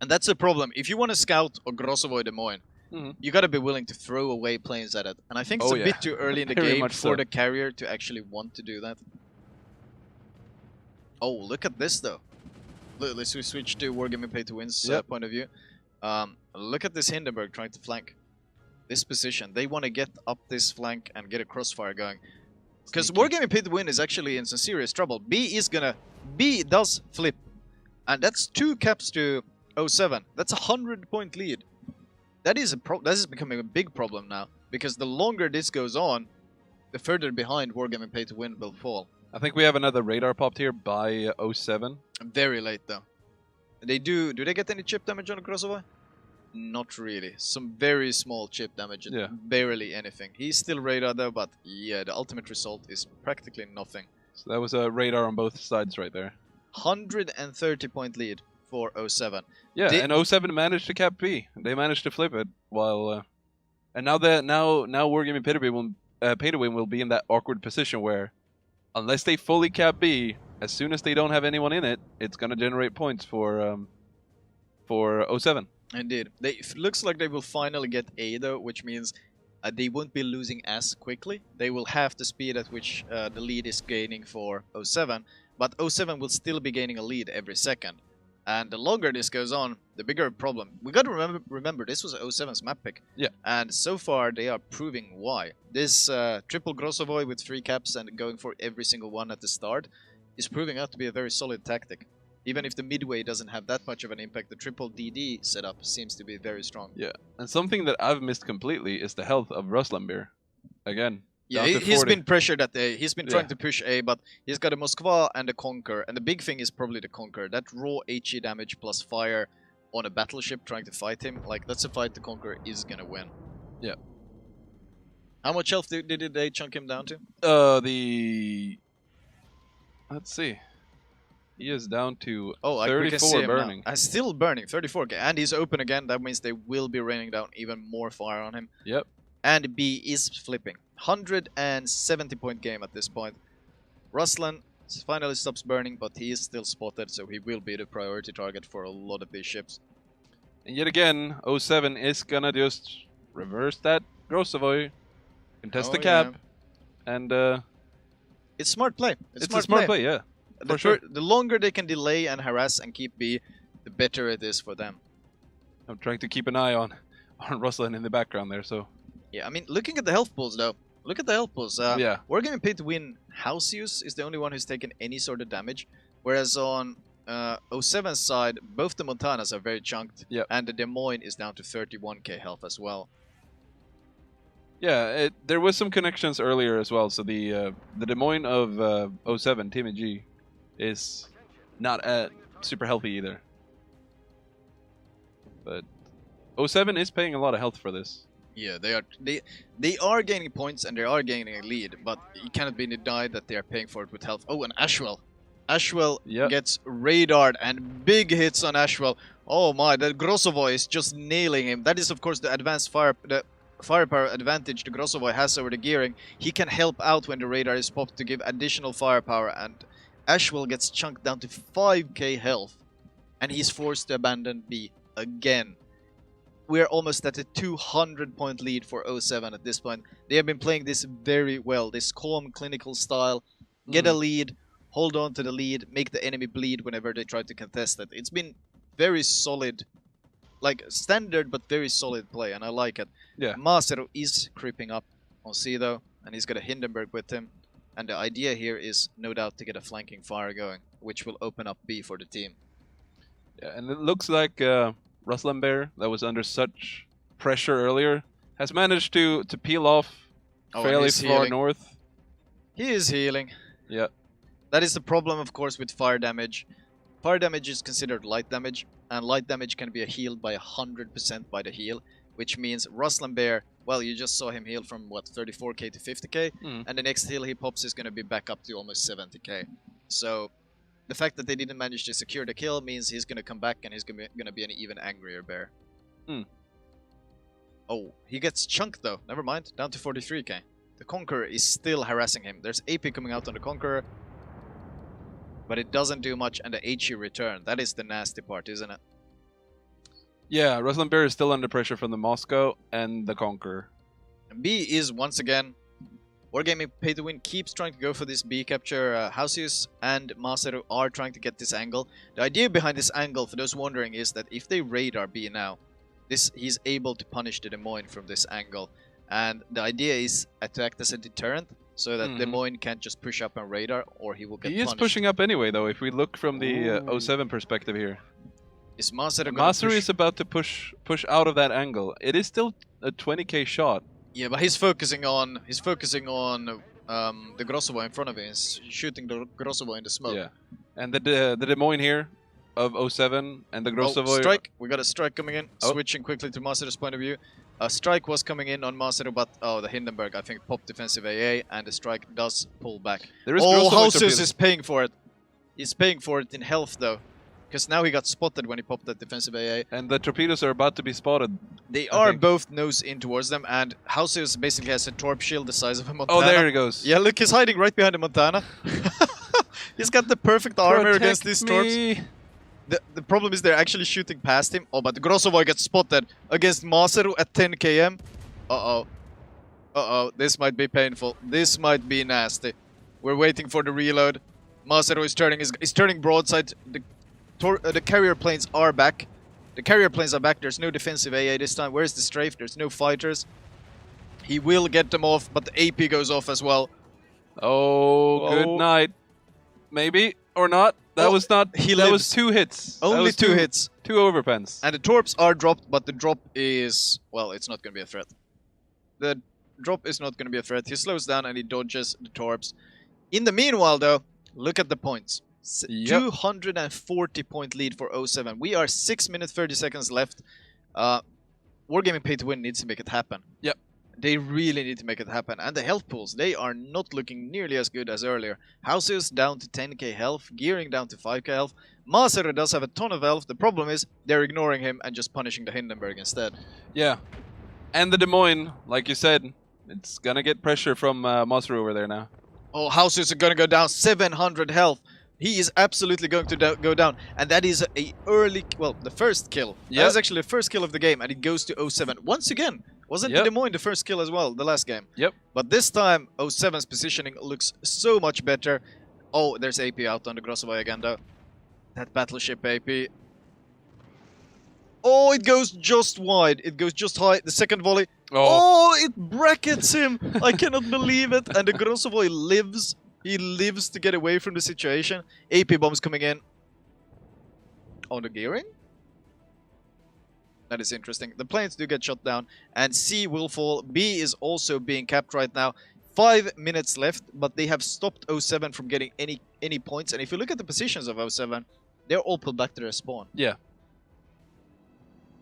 And that's the problem. If you want to scout a Grossovoy Des Moines, you gotta be willing to throw away planes at it. And I think it's Oh, a yeah. bit too early in the Very game much for so. the carrier to actually want to do that. Oh, look at this though. Let's switch to WarGaming2W's Yep. point of view. Look at this Hindenburg trying to flank this position. They want to get up this flank and get a crossfire going. Because WarGaming2W is actually in some serious trouble. B does flip. And that's 2 caps to 07. That's a 100-point lead. That is becoming a big problem now. Because the longer this goes on, the further behind WarGaming2W will fall. I think we have another radar popped here by 07. Very late though. Do they get any chip damage on the Grossovoy? Not really. Some very small chip damage. Yeah. Barely anything. He's still radar though, but yeah, the ultimate result is practically nothing. So that was a radar on both sides right there. 130-point lead for 07. Yeah, They- and 07 managed to cap B. They managed to flip it while, and now WarGaming2W will be in that awkward position where, unless they fully cap B, as soon as they don't have anyone in it, it's gonna generate points for 07. Indeed. It looks like they will finally get A though, which means they won't be losing as quickly. They will have the speed at which the lead is gaining for 07, but 07 will still be gaining a lead every second. And the longer this goes on, the bigger problem. We gotta remember this was 07's map pick. Yeah. And so far they are proving why. This triple Grossovoy with 3 caps and going for every single one at the start is proving out to be a very solid tactic. Even if the midway doesn't have that much of an impact, the triple DD setup seems to be very strong. Yeah, and something that I've missed completely is the health of Ruslanbeer. Again, Yeah, down to he's 40. been pressured at A. He's been trying Yeah. to push A, but he's got a Moskva and a Conquer. And the big thing is probably the Conquer. That raw HE damage plus fire on a battleship trying to fight him, like that's a fight the Conquer is gonna win. Yeah. How much health did they chunk him down to? Let's see. He is down to Oh, we can see 34 him burning. now. Still burning, 34k. And he's open again. That means they will be raining down even more fire on him. Yep. And B is flipping. 170-point game at this point. Ruslan finally stops burning, but he is still spotted, so he will be the priority target for a lot of these ships. And yet again, 07 is gonna just reverse that Grossovoy, contest the cap, and It's smart play. it's a smart play, yeah. For sure. The longer they can delay and harass and keep B, the better it is for them. I'm trying to keep an eye on Ruslan in the background there, so Yeah, I mean, looking at the health pools though, look at the health pools. yeah. WarGaming2W house use is the only one who's taken any sort of damage, whereas on 07's side, both the Montanas are very chunked, Yep. and the Des Moines is down to 31k health as well. Yeah, there was some connections earlier as well. So the Des Moines of 07, Timmy G, is not super healthy either. But 07 is paying a lot of health for this. Yeah, they are gaining points and they are gaining a lead, but it cannot be denied that they are paying for it with health. Oh, and Ashwell. Ashwell Yep. gets radared and big hits on Ashwell. Oh my, that Grossovoy is just nailing him. That is of course the advanced firepower advantage the Grossovoy has over the gearing. He can help out when the radar is popped to give additional firepower, and Ashwell gets chunked down to 5k health, and he's forced to abandon B again. We're almost at a 200-point lead for 07 at this point. They have been playing this very well, this calm, clinical style. Get a lead, hold on to the lead, make the enemy bleed whenever they try to contest it. It's been very solid, like standard but very solid play, and I like it. Yeah. Masero is creeping up on C though, and he's got a Hindenburg with him. And the idea here is no doubt to get a flanking fire going, which will open up B for the team. Yeah, and it looks like Ruslan Bear, that was under such pressure earlier, has managed to peel off Oh, and fairly he's far healing. north. He is healing. Yeah. That is the problem, of course, with fire damage. Fire damage is considered light damage, and light damage can be healed by 100% by the heal, which means Ruslan Bear, well, you just saw him heal from, what, 34k to 50k, and the next heal he pops is going to be back up to almost 70k. So, the fact that they didn't manage to secure the kill means he's going to come back and he's going to be an even angrier bear. Oh, he gets chunked though, never mind, down to 43k. The Conqueror is still harassing him. There's AP coming out on the Conqueror, but it doesn't do much, and the HE return. That is the nasty part, isn't it? Yeah, Ruslan Bear is still under pressure from the Moscow and the Conqueror. And B is, once again, Wargaming Pay to Win keeps trying to go for this B capture. Hausius and Masaru are trying to get this angle. The idea behind this angle, for those wondering, is that if they radar B now, he's able to punish the Des Moines from this angle. And the idea is to act as a deterrent, so that Des Moines can't just push up and radar, or he will get punished. He is pushing up anyway, though, if we look from the 07 perspective here. Is Masaru is about to push out of that angle. It is still a 20k shot. Yeah, but he's focusing on the Grossovo in front of him. He's shooting the Grossovo in the smoke. Yeah, and the Des Moines here of 07 and the Grossovo. Oh, strike! We got a strike coming in. Switching quickly to Masaru's point of view. A strike was coming in on Masaru, but the Hindenburg, I think, popped defensive AA, and the strike does pull back. Hausius is paying for it. He's paying for it in health, though. Because now he got spotted when he popped that defensive AA. And the torpedoes are about to be spotted. They are both nose in towards them, and Hausius basically has a torp shield the size of a Montana. Oh, there he goes. Yeah, look, he's hiding right behind the Montana. He's got the perfect armor against these torps. The problem is they're actually shooting past him. Oh, but the Grossovo gets spotted against Masaru at 10 km. Uh-oh. Uh-oh, this might be painful. This might be nasty. We're waiting for the reload. Masaru is turning broadside. The carrier planes are back. The carrier planes are back. There's no defensive AA this time. Where's the strafe? There's no fighters. He will get them off, but the AP goes off as well. Oh, good night. Maybe or not. That was not. That was 2 hits. Only 2 hits. 2 overpens. And the torps are dropped, but the drop is, well, it's not going to be a threat. The drop is not going to be a threat. He slows down and he dodges the torps. In the meanwhile, though, look at the points. 240 point lead for 07. We are 6 minutes 30 seconds left. Wargaming Pay to Win needs to make it happen. Yep. They really need to make it happen. And the health pools, they are not looking nearly as good as earlier. Hausius down to 10k health, Gearing down to 5k health. Masaru does have a ton of health. The problem is they're ignoring him and just punishing the Hindenburg instead. Yeah. And the Des Moines, like you said, it's gonna get pressure from Masaru over there now. Oh, Hausius is gonna go down 700 health. He is absolutely going to go down, and that is a early, well, the first kill. That is actually the first kill of the game, and it goes to 07. Once again, wasn't Des Moines the first kill as well, the last game? Yep. But this time, 07's positioning looks so much better. Oh, there's AP out on the Grossovo again, though. That battleship AP. Oh, it goes just wide. It goes just high. The second volley. Oh, it brackets him. I cannot believe it. And the Grossovo lives. He lives to get away from the situation. AP bombs coming in. On the Gearing? That is interesting. The planes do get shot down. And C will fall. B is also being capped right now. 5 minutes left, but they have stopped 07 from getting any points. And if you look at the positions of 07, they're all pulled back to their spawn. Yeah.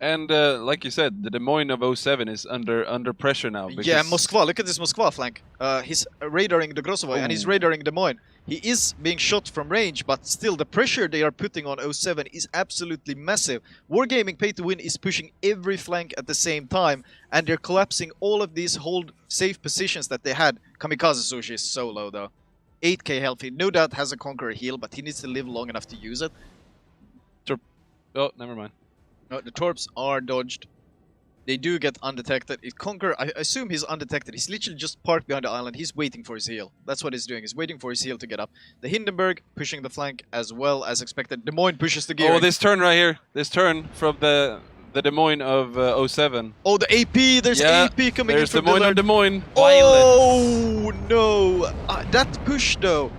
And like you said, the Des Moines of 07 is under pressure now. Yeah, Moskva. Look at this Moskva flank. He's radaring the Grossovo and he's radaring Des Moines. He is being shot from range, but still the pressure they are putting on 07 is absolutely massive. Wargaming Pay to Win is pushing every flank at the same time, and they're collapsing all of these hold safe positions that they had. Kamikaze Sushi is so low though. 8k health. He no doubt has a Conqueror heal, but he needs to live long enough to use it. Oh, never mind. No, the torps are dodged. They do get undetected. Conqueror, I assume he's undetected. He's literally just parked behind the island. He's waiting for his heal. That's what he's doing. He's waiting for his heal to get up. The Hindenburg pushing the flank as well as expected. Des Moines pushes the gear. Oh, this turn right here. This turn from the Des Moines of 07. Oh, the AP. There's AP coming in from Des Moines of Des Moines. Oh, no. That push, though.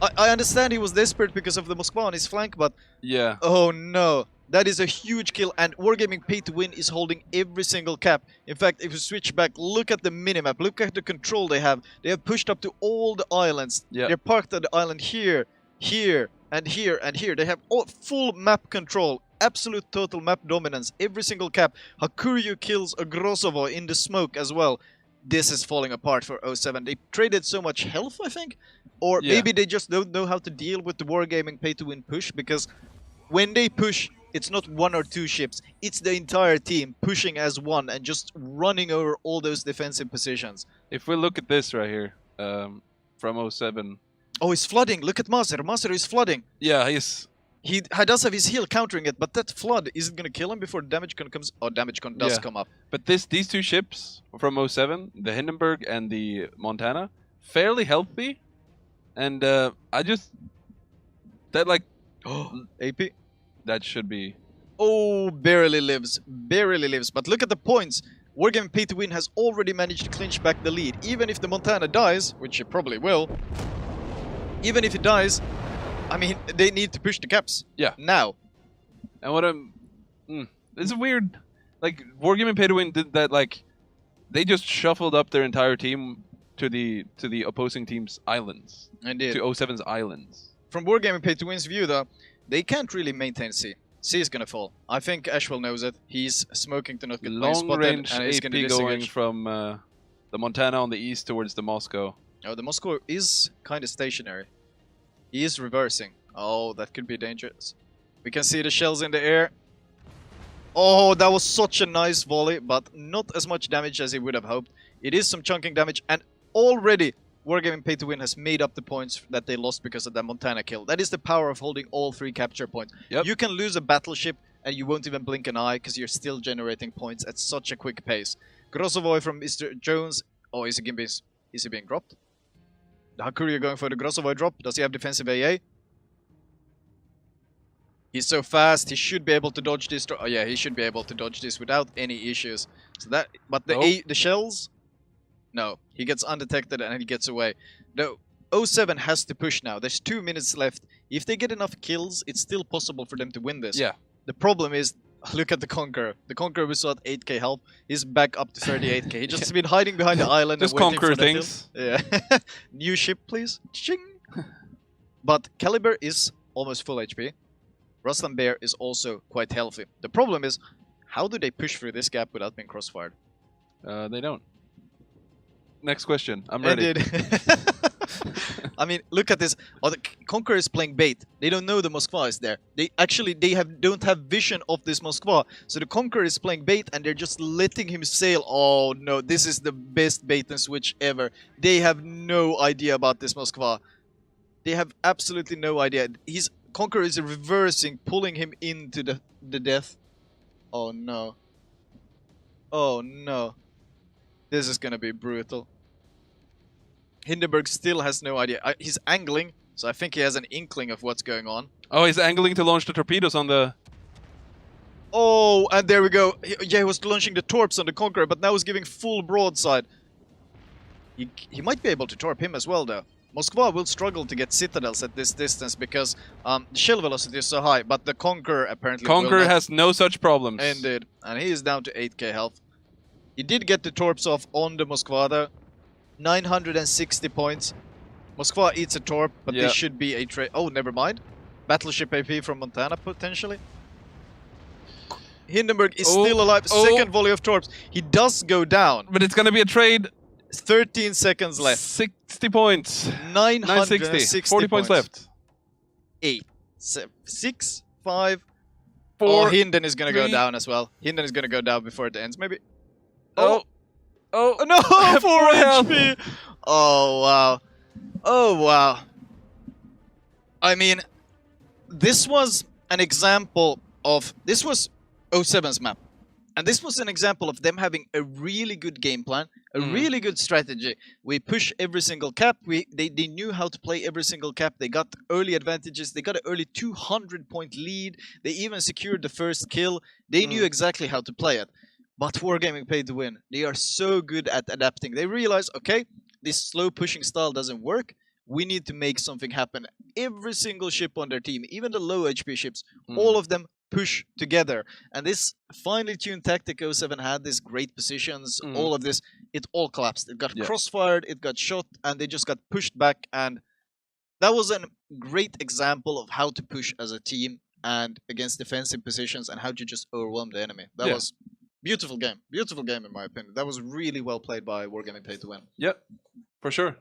I understand he was desperate because of the Moskva on his flank, but Yeah. oh no. That is a huge kill, and Wargaming Pay to Win is holding every single cap. In fact, if you switch back, look at the minimap, look at the control they have. They have pushed up to all the islands. Yeah. They're parked at the island here, here, and here, and here. They have all full map control, absolute total map dominance, every single cap. Hakuryu kills a Grozovo in the smoke as well. This is falling apart for 07. They traded so much health, I think? Or Yeah. maybe they just don't know how to deal with the Wargaming Pay to Win push, because when they push, it's not one or two ships, it's the entire team pushing as one and just running over all those defensive positions. If we look at this right here, from 07. Oh, he's flooding. Look at Maser. Maser is flooding. Yeah, he's... He does have his heal countering it, but that flood isn't going to kill him before damage con comes... Oh, damage con does Yeah. come up. But these two ships from 07, the Hindenburg and the Montana, fairly healthy. And I just... That, like... AP. That should be... Oh, barely lives. Barely lives. But look at the points. Wargaming Pay to Win has already managed to clinch back the lead. Even if the Montana dies, which it probably will, even if it dies, I mean, they need to push the caps. Yeah. Now. And what I'm... it's weird. Like, Wargaming Pay to Win did that, like... They just shuffled up their entire team to the opposing team's islands. Indeed. To 07's islands. From Wargaming Pay to Win's view, though, they can't really maintain C. C is gonna fall. I think Ashwell knows it. He's smoking to not get Long spotted, range and he's AP gonna going disengage. from the Montana on the east towards the Moscow. Oh, the Moscow is kind of stationary. He is reversing. Oh, that could be dangerous. We can see the shells in the air. Oh, that was such a nice volley, but not as much damage as he would have hoped. It is some chunking damage, and already Wargaming Pay to Win has made up the points that they lost because of that Montana kill. That is the power of holding all 3 capture points. Yep. You can lose a battleship and you won't even blink an eye because you're still generating points at such a quick pace. Grozovoy from Mr. Jones. Oh, is he being dropped? The Hakuryu going for the Grozovoy drop. Does he have defensive AA? He's so fast, he should be able to dodge this. Oh yeah, he should be able to dodge this without any issues. So that, but the the shells? No, he gets undetected and he gets away. No, 07 has to push now. There's 2 minutes left. If they get enough kills, it's still possible for them to win this. Yeah. The problem is, look at the Conqueror. The Conqueror we saw at 8k health. He's back up to 38k. He just been hiding behind the island Just and waiting conquer for the things. kill. Yeah. New ship, please. Ching. But Caliber is almost full HP. Ruslan Bear is also quite healthy. The problem is, how do they push through this gap without being crossfired? They don't. Next question. I'm ready. I mean, look at this. Oh, the Conqueror is playing bait. They don't know the Moskva is there. They don't have vision of this Moskva. So the Conqueror is playing bait and they're just letting him sail. Oh no, this is the best bait and switch ever. They have no idea about this Moskva. They have absolutely no idea. Conqueror is reversing, pulling him into the death. Oh no. Oh no. This is gonna be brutal. Hindenburg still has no idea. He's angling, so I think he has an inkling of what's going on. Oh, he's angling to launch the torpedoes on the... Oh, and there we go. He was launching the torps on the Conqueror, but now he's giving full broadside. He might be able to torp him as well, though. Moskva will struggle to get citadels at this distance because the shell velocity is so high, but the Conqueror apparently Conqueror will not. has no such problems. Indeed. And he is down to 8k health. He did get the torps off on the Moskva, though. 960 points. Moskva eats a torp, but Yeah. this should be a trade. Oh, never mind. Battleship AP from Montana, potentially. Hindenburg is still alive. Second volley of torps. He does go down. But it's gonna be a trade. 13 seconds left. 60 points. 960 40 points left. 8, 7, 6, 5. 4. Oh, Hinden is gonna go 3. down as well. Hinden is gonna go down before it ends, maybe. Oh. Oh no! 4 HP! Oh wow. Oh wow. I mean, this was an example of... This was 07's map. And this was an example of them having a really good game plan, a really good strategy. We push every single cap. They knew how to play every single cap. They got early advantages. They got an early 200-point lead. They even secured the first kill. They knew exactly how to play it. But Wargaming Pay to Win. They are so good at adapting. They realize, okay, this slow pushing style doesn't work. we need to make something happen. Every single ship on their team, even the low HP ships, all of them push together. And this finely tuned tactic 07 had, these great positions, all of this, it all collapsed. It got crossfired, it got shot, and they just got pushed back. And that was a great example of how to push as a team and against defensive positions and how to just overwhelm the enemy. That was beautiful game in my opinion. That was really well played by Wargaming Pay to Win. Yep, for sure.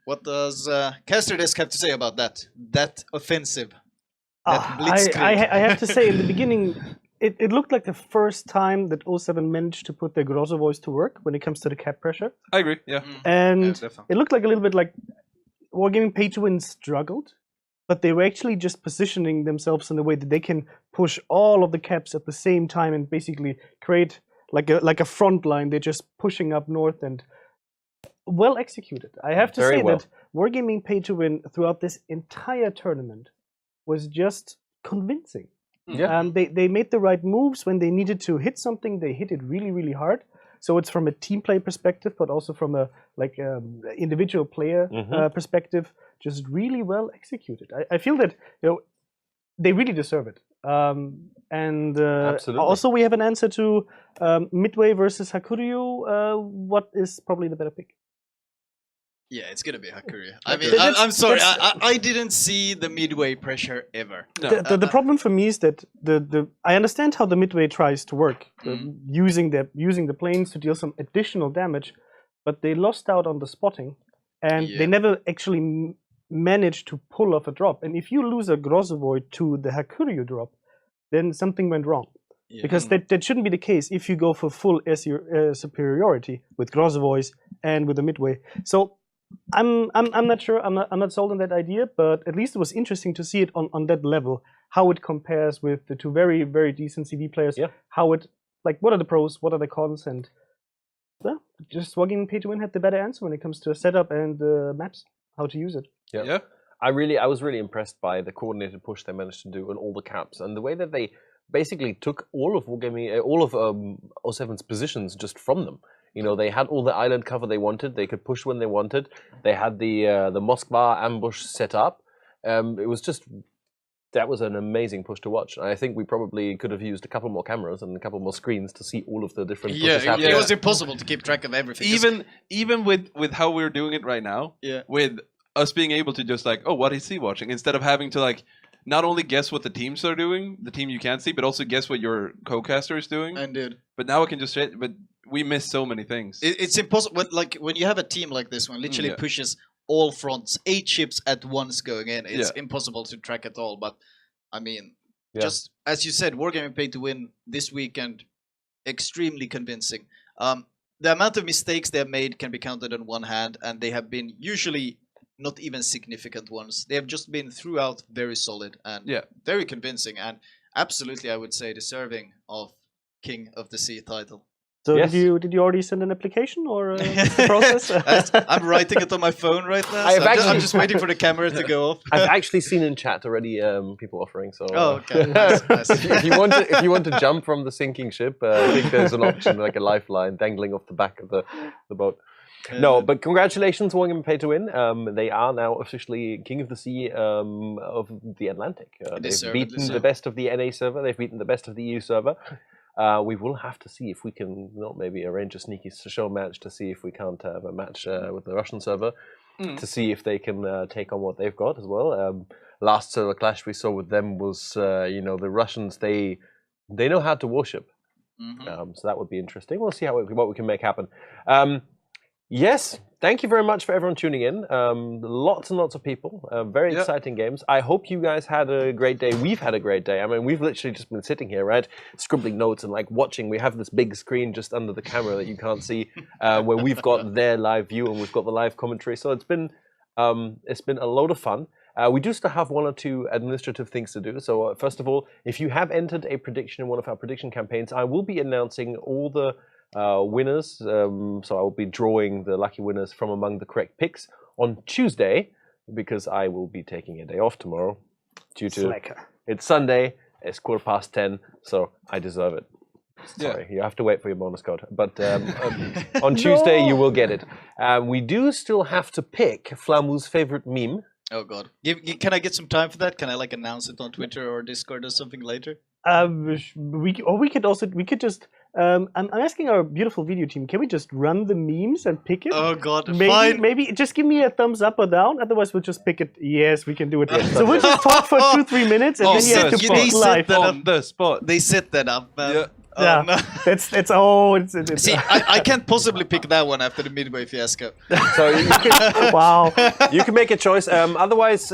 What does Casterdesk have to say about that? That offensive, that blitzkrieg. I have to say, in the beginning, it looked like the first time that 07 managed to put their Grozavoys to work when it comes to the cap pressure. I agree, yeah. And it looked like a little bit like Wargaming Pay to Win struggled, but they were actually just positioning themselves in a way that they can push all of the caps at the same time and basically create like a front line. They're just pushing up north and well executed. I have to say that Wargaming Pay to Win throughout this entire tournament was just convincing. They made the right moves when they needed to hit something. They hit it really, really hard. So it's from a team play perspective, but also from a individual player perspective, just really well executed. I feel that they really deserve it. And also we have an answer to Midway versus Hakuryu. What is probably the better pick? Yeah, it's gonna be Hakuryu. I mean, I'm sorry, I didn't see the Midway pressure ever. No. The problem for me is that I understand how the Midway tries to work, using the planes to deal some additional damage, but they lost out on the spotting, and they never actually managed to pull off a drop. And if you lose a Grozavoy to the Hakuryu drop, then something went wrong. Because that shouldn't be the case if you go for full air superiority with Grozavoys and with the Midway. So I'm not sure. I'm not sold on that idea, but at least it was interesting to see it on that level, how it compares with the two very, very decent CV players. How it, what are the pros, what are the cons, and just Wargaming Pay to Win had the better answer when it comes to setup and maps, how to use it. I was really impressed by the coordinated push they managed to do on all the caps and the way that they basically took all of Wargaming, all of 07's positions just from them. They had all the island cover they wanted. They could push when they wanted. They had the Moskva ambush set up. That was an amazing push to watch. I think we probably could have used a couple more cameras and a couple more screens to see all of the different pushes happening. It was impossible to keep track of everything. Even with how we're doing it right now, with us being able to just what is he watching? Instead of having to not only guess what the teams are doing, the team you can't see, but also guess what your co-caster is doing. Indeed. But now I can just but we miss so many things. It's impossible. When you have a team like this one, literally pushes all fronts, 8 ships at once going in. It's impossible to track at all. But I mean, just as you said, Wargaming Pay to Win this weekend, extremely convincing. The amount of mistakes they have made can be counted on one hand, and they have been usually not even significant ones. They have just been throughout very solid and very convincing, and absolutely, I would say, deserving of King of the Sea title. So did you already send an application or the process? I'm writing it on my phone right now. So I'm just waiting for the camera to go off. I've actually seen in chat already people offering. So okay. Nice. if you want to jump from the sinking ship, I think there's an option like a lifeline dangling off the back of the boat. No, but congratulations, Wargaming Pay to Win. They are now officially King of the Sea of the Atlantic. They've beaten the best of the NA server. They've beaten the best of the EU server. We will have to see if we can maybe arrange a sneaky show match to see if we can't have a match with the Russian server to see if they can take on what they've got as well. Last server clash we saw with them was the Russians, they know how to worship. So that would be interesting. We'll see what we can make happen. Yes, thank you very much for everyone tuning in. Lots and lots of people. Very exciting games. I hope you guys had a great day. We've had a great day. I mean, we've literally just been sitting here, right, scribbling notes and watching. We have this big screen just under the camera that you can't see, where we've got their live view and we've got the live commentary. So it's been a load of fun. We do still have 1 or 2 administrative things to do. So first of all, if you have entered a prediction in one of our prediction campaigns, I will be announcing all the winners. So I will be drawing the lucky winners from among the correct picks on Tuesday, because I will be taking a day off tomorrow due to it's Sunday, it's 10:15, so I deserve it. Sorry, you have to wait for your bonus code. But on Tuesday, you will get it. We do still have to pick Flamu's favorite meme. Oh god. Can I get some time for that? Can I like announce it on Twitter or Discord or something later? We could just. I'm asking our beautiful video team. Can we just run the memes and pick it? Oh god, maybe, Maybe just give me a thumbs up or down. Otherwise, we'll just pick it. Yes, we can do it. So we'll just talk for 2-3 minutes, and then you have to put live on the spot. They set that up, man. Yeah. Oh, no. It's See, I can't possibly pick that one after the midway fiasco. So you can, wow. You can make a choice. Otherwise,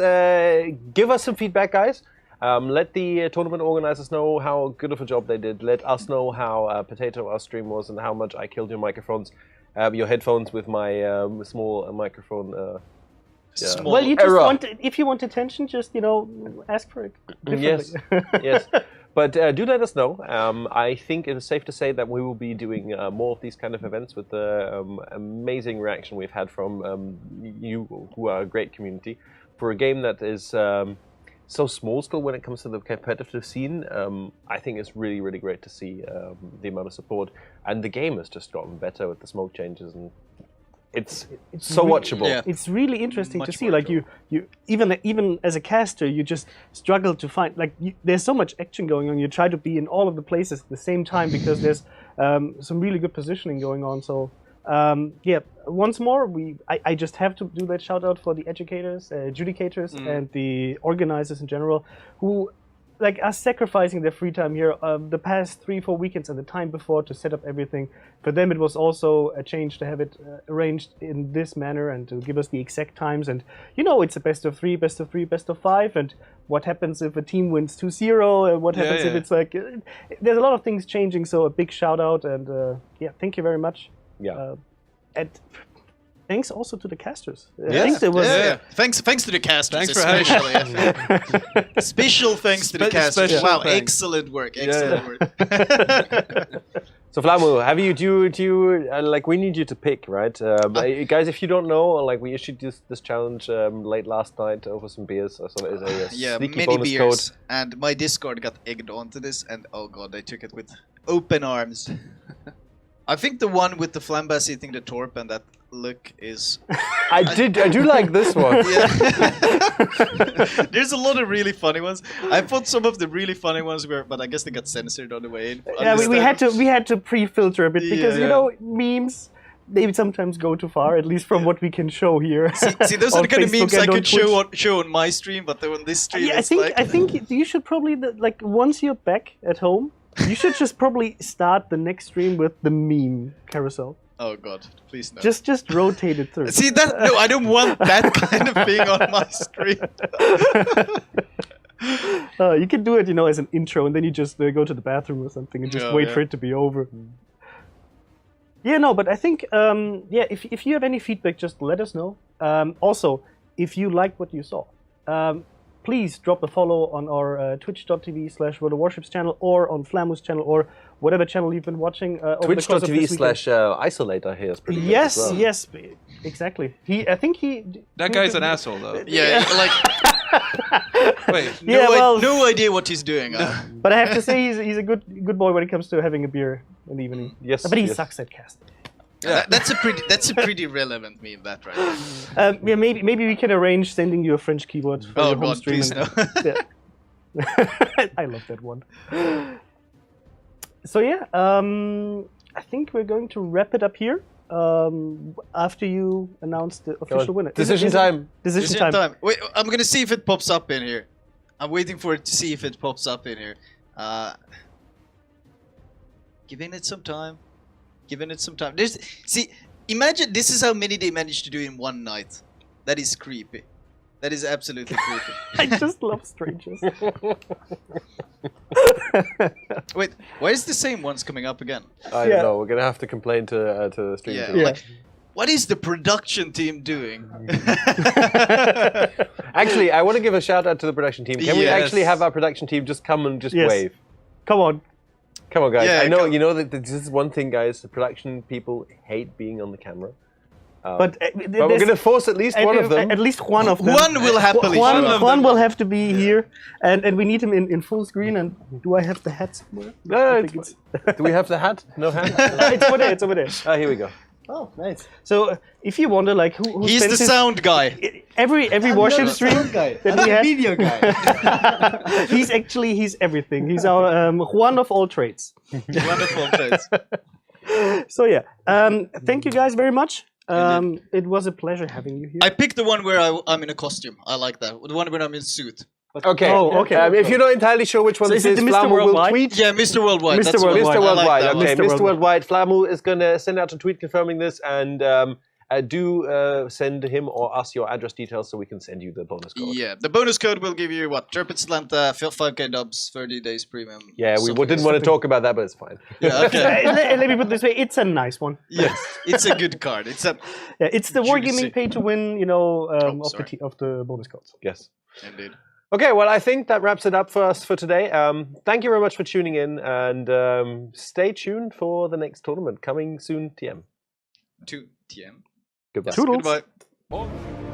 give us some feedback, guys. Let the tournament organizers know how good of a job they did. Let us know how potato our stream was and how much I killed your microphones, your headphones with my small microphone. Small well, you just error. if you want attention, just ask for it. Yes, yes. But do let us know. I think it is safe to say that we will be doing more of these kind of events with the amazing reaction we've had from you, who are a great community, for a game that is so small scale when it comes to the competitive scene. I think it's really, really great to see the amount of support. And the game has just gotten better with the smoke changes, and it's so watchable. Yeah. It's really interesting to Much see. more Like you even as a caster, you just struggle to find there's so much action going on. You try to be in all of the places at the same time because there's some really good positioning going on. So yeah, once more, I just have to do that shout out for the educators, adjudicators, and the organizers in general, who are sacrificing their free time here the past 3-4 weekends and the time before to set up everything. For them, it was also a change to have it arranged in this manner and to give us the exact times. And it's a best of 3, best of 3, best of 5. And what happens if a team wins 2-0? What happens if it's there's a lot of things changing. So a big shout out and thank you very much. Yeah. And thanks also to the casters. Yes. I think there was Thanks to the casters, Thanks for having especially. Special thanks to the casters. special Wow, thanks. excellent work. Excellent work. So Flamu, have you do you we need you to pick, right? Guys, if you don't know, we issued this challenge late last night over some beers. So it's a sneaky many bonus beers. code. And my Discord got egged onto this, and oh god, they took it with open arms. I think the one with the Flambass eating the torp and that look is... I do like this one. Yeah. There's a lot of really funny ones. I thought some of the really funny ones were, but I guess they got censored on the way in. Yeah, we had to pre-filter a bit because memes, they sometimes go too far, at least from what we can show here. See, those are the kind of memes I could Twitch. show on my stream, but on this stream, Yeah, I think you should probably once you're back at home, you should just probably start the next stream with the meme carousel. Oh god, please no. Just rotate it through. See that? No, I don't want that kind of thing on my stream. You can do it, as an intro, and then you just go to the bathroom or something and just wait for it to be over. Yeah, no, but I think, if you have any feedback, just let us know. Also, if you like what you saw, please drop a follow on our twitch.tv/World of Warships channel or on Flamu's channel or whatever channel you've been watching. Twitch.tv/isolator here is pretty good as well. Yes, exactly. That guy's an asshole, though. Yeah, Wait. No idea what he's doing. But I have to say, he's a good boy when it comes to having a beer in the evening. Yes, but he sucks at casting. Yeah. That's a pretty relevant meme, that right? Yeah, maybe we can arrange sending you a French keyboard for your home stream. Please no. I love that one. So yeah, I think we're going to wrap it up here. After you announce the official winner. Decision time. Decision time. Wait, I'm gonna see if it pops up in here. I'm waiting for it to see if it pops up in here. Giving it some time. Imagine this is how many they managed to do in one night. That is creepy. That is absolutely creepy. I just love strangers. Wait, why is the same ones coming up again? I don't know. We're gonna have to complain to the stream team. Yeah. What is the production team doing? Actually, I want to give a shout out to the production team. Can we Yes. actually have our production team just come and just wave? Come on. Come on, guys. Yeah, I know you know that this is one thing, guys. The production people hate being on the camera. But we're going to force at least one of them. At least one of them. One will happily show up. One will have to be here, and we need him in full screen. And do I have the hat somewhere? No, do we have the hat? No hat? It's over there. It's over there. Ah, here we go. Oh, nice. So if you wonder, like, who He's the sound guy. Every worship stream guy. that I'm we the have, video guy. he's everything. He's our Juan of all trades. Wonderful place. So yeah, thank you guys very much. It was a pleasure having you here. I picked the one where I'm in a costume. I like that. The one where I'm in suit. Okay. Oh, okay. If you're not entirely sure which one So this is it is, the Mr. Flamu will Worldwide? tweet. Yeah, Mr. Worldwide. Mr. That's the one. Worldwide. Mr. I like Worldwide, that one. okay. Mr. Mr. Worldwide. Flamu is going to send out a tweet confirming this, and do send him or us your address details so we can send you the bonus code. Yeah, the bonus code will give you what? Turpitz Atlanta, 5k dubs, 30 days premium. Yeah, we something. didn't want to talk about that, but it's fine. Yeah, okay. Let me put it this way: it's a nice one. Yes, it's a good card. It's a Yeah, it's the Juicy. wargaming pay to win, you know, sorry. of the bonus codes. Yes. indeed. Okay, well, I think that wraps it up for us for today. Thank you very much for tuning in, and stay tuned for the next tournament coming soon, TM. 2 TM. Goodbye. Toodles. Goodbye. Oh.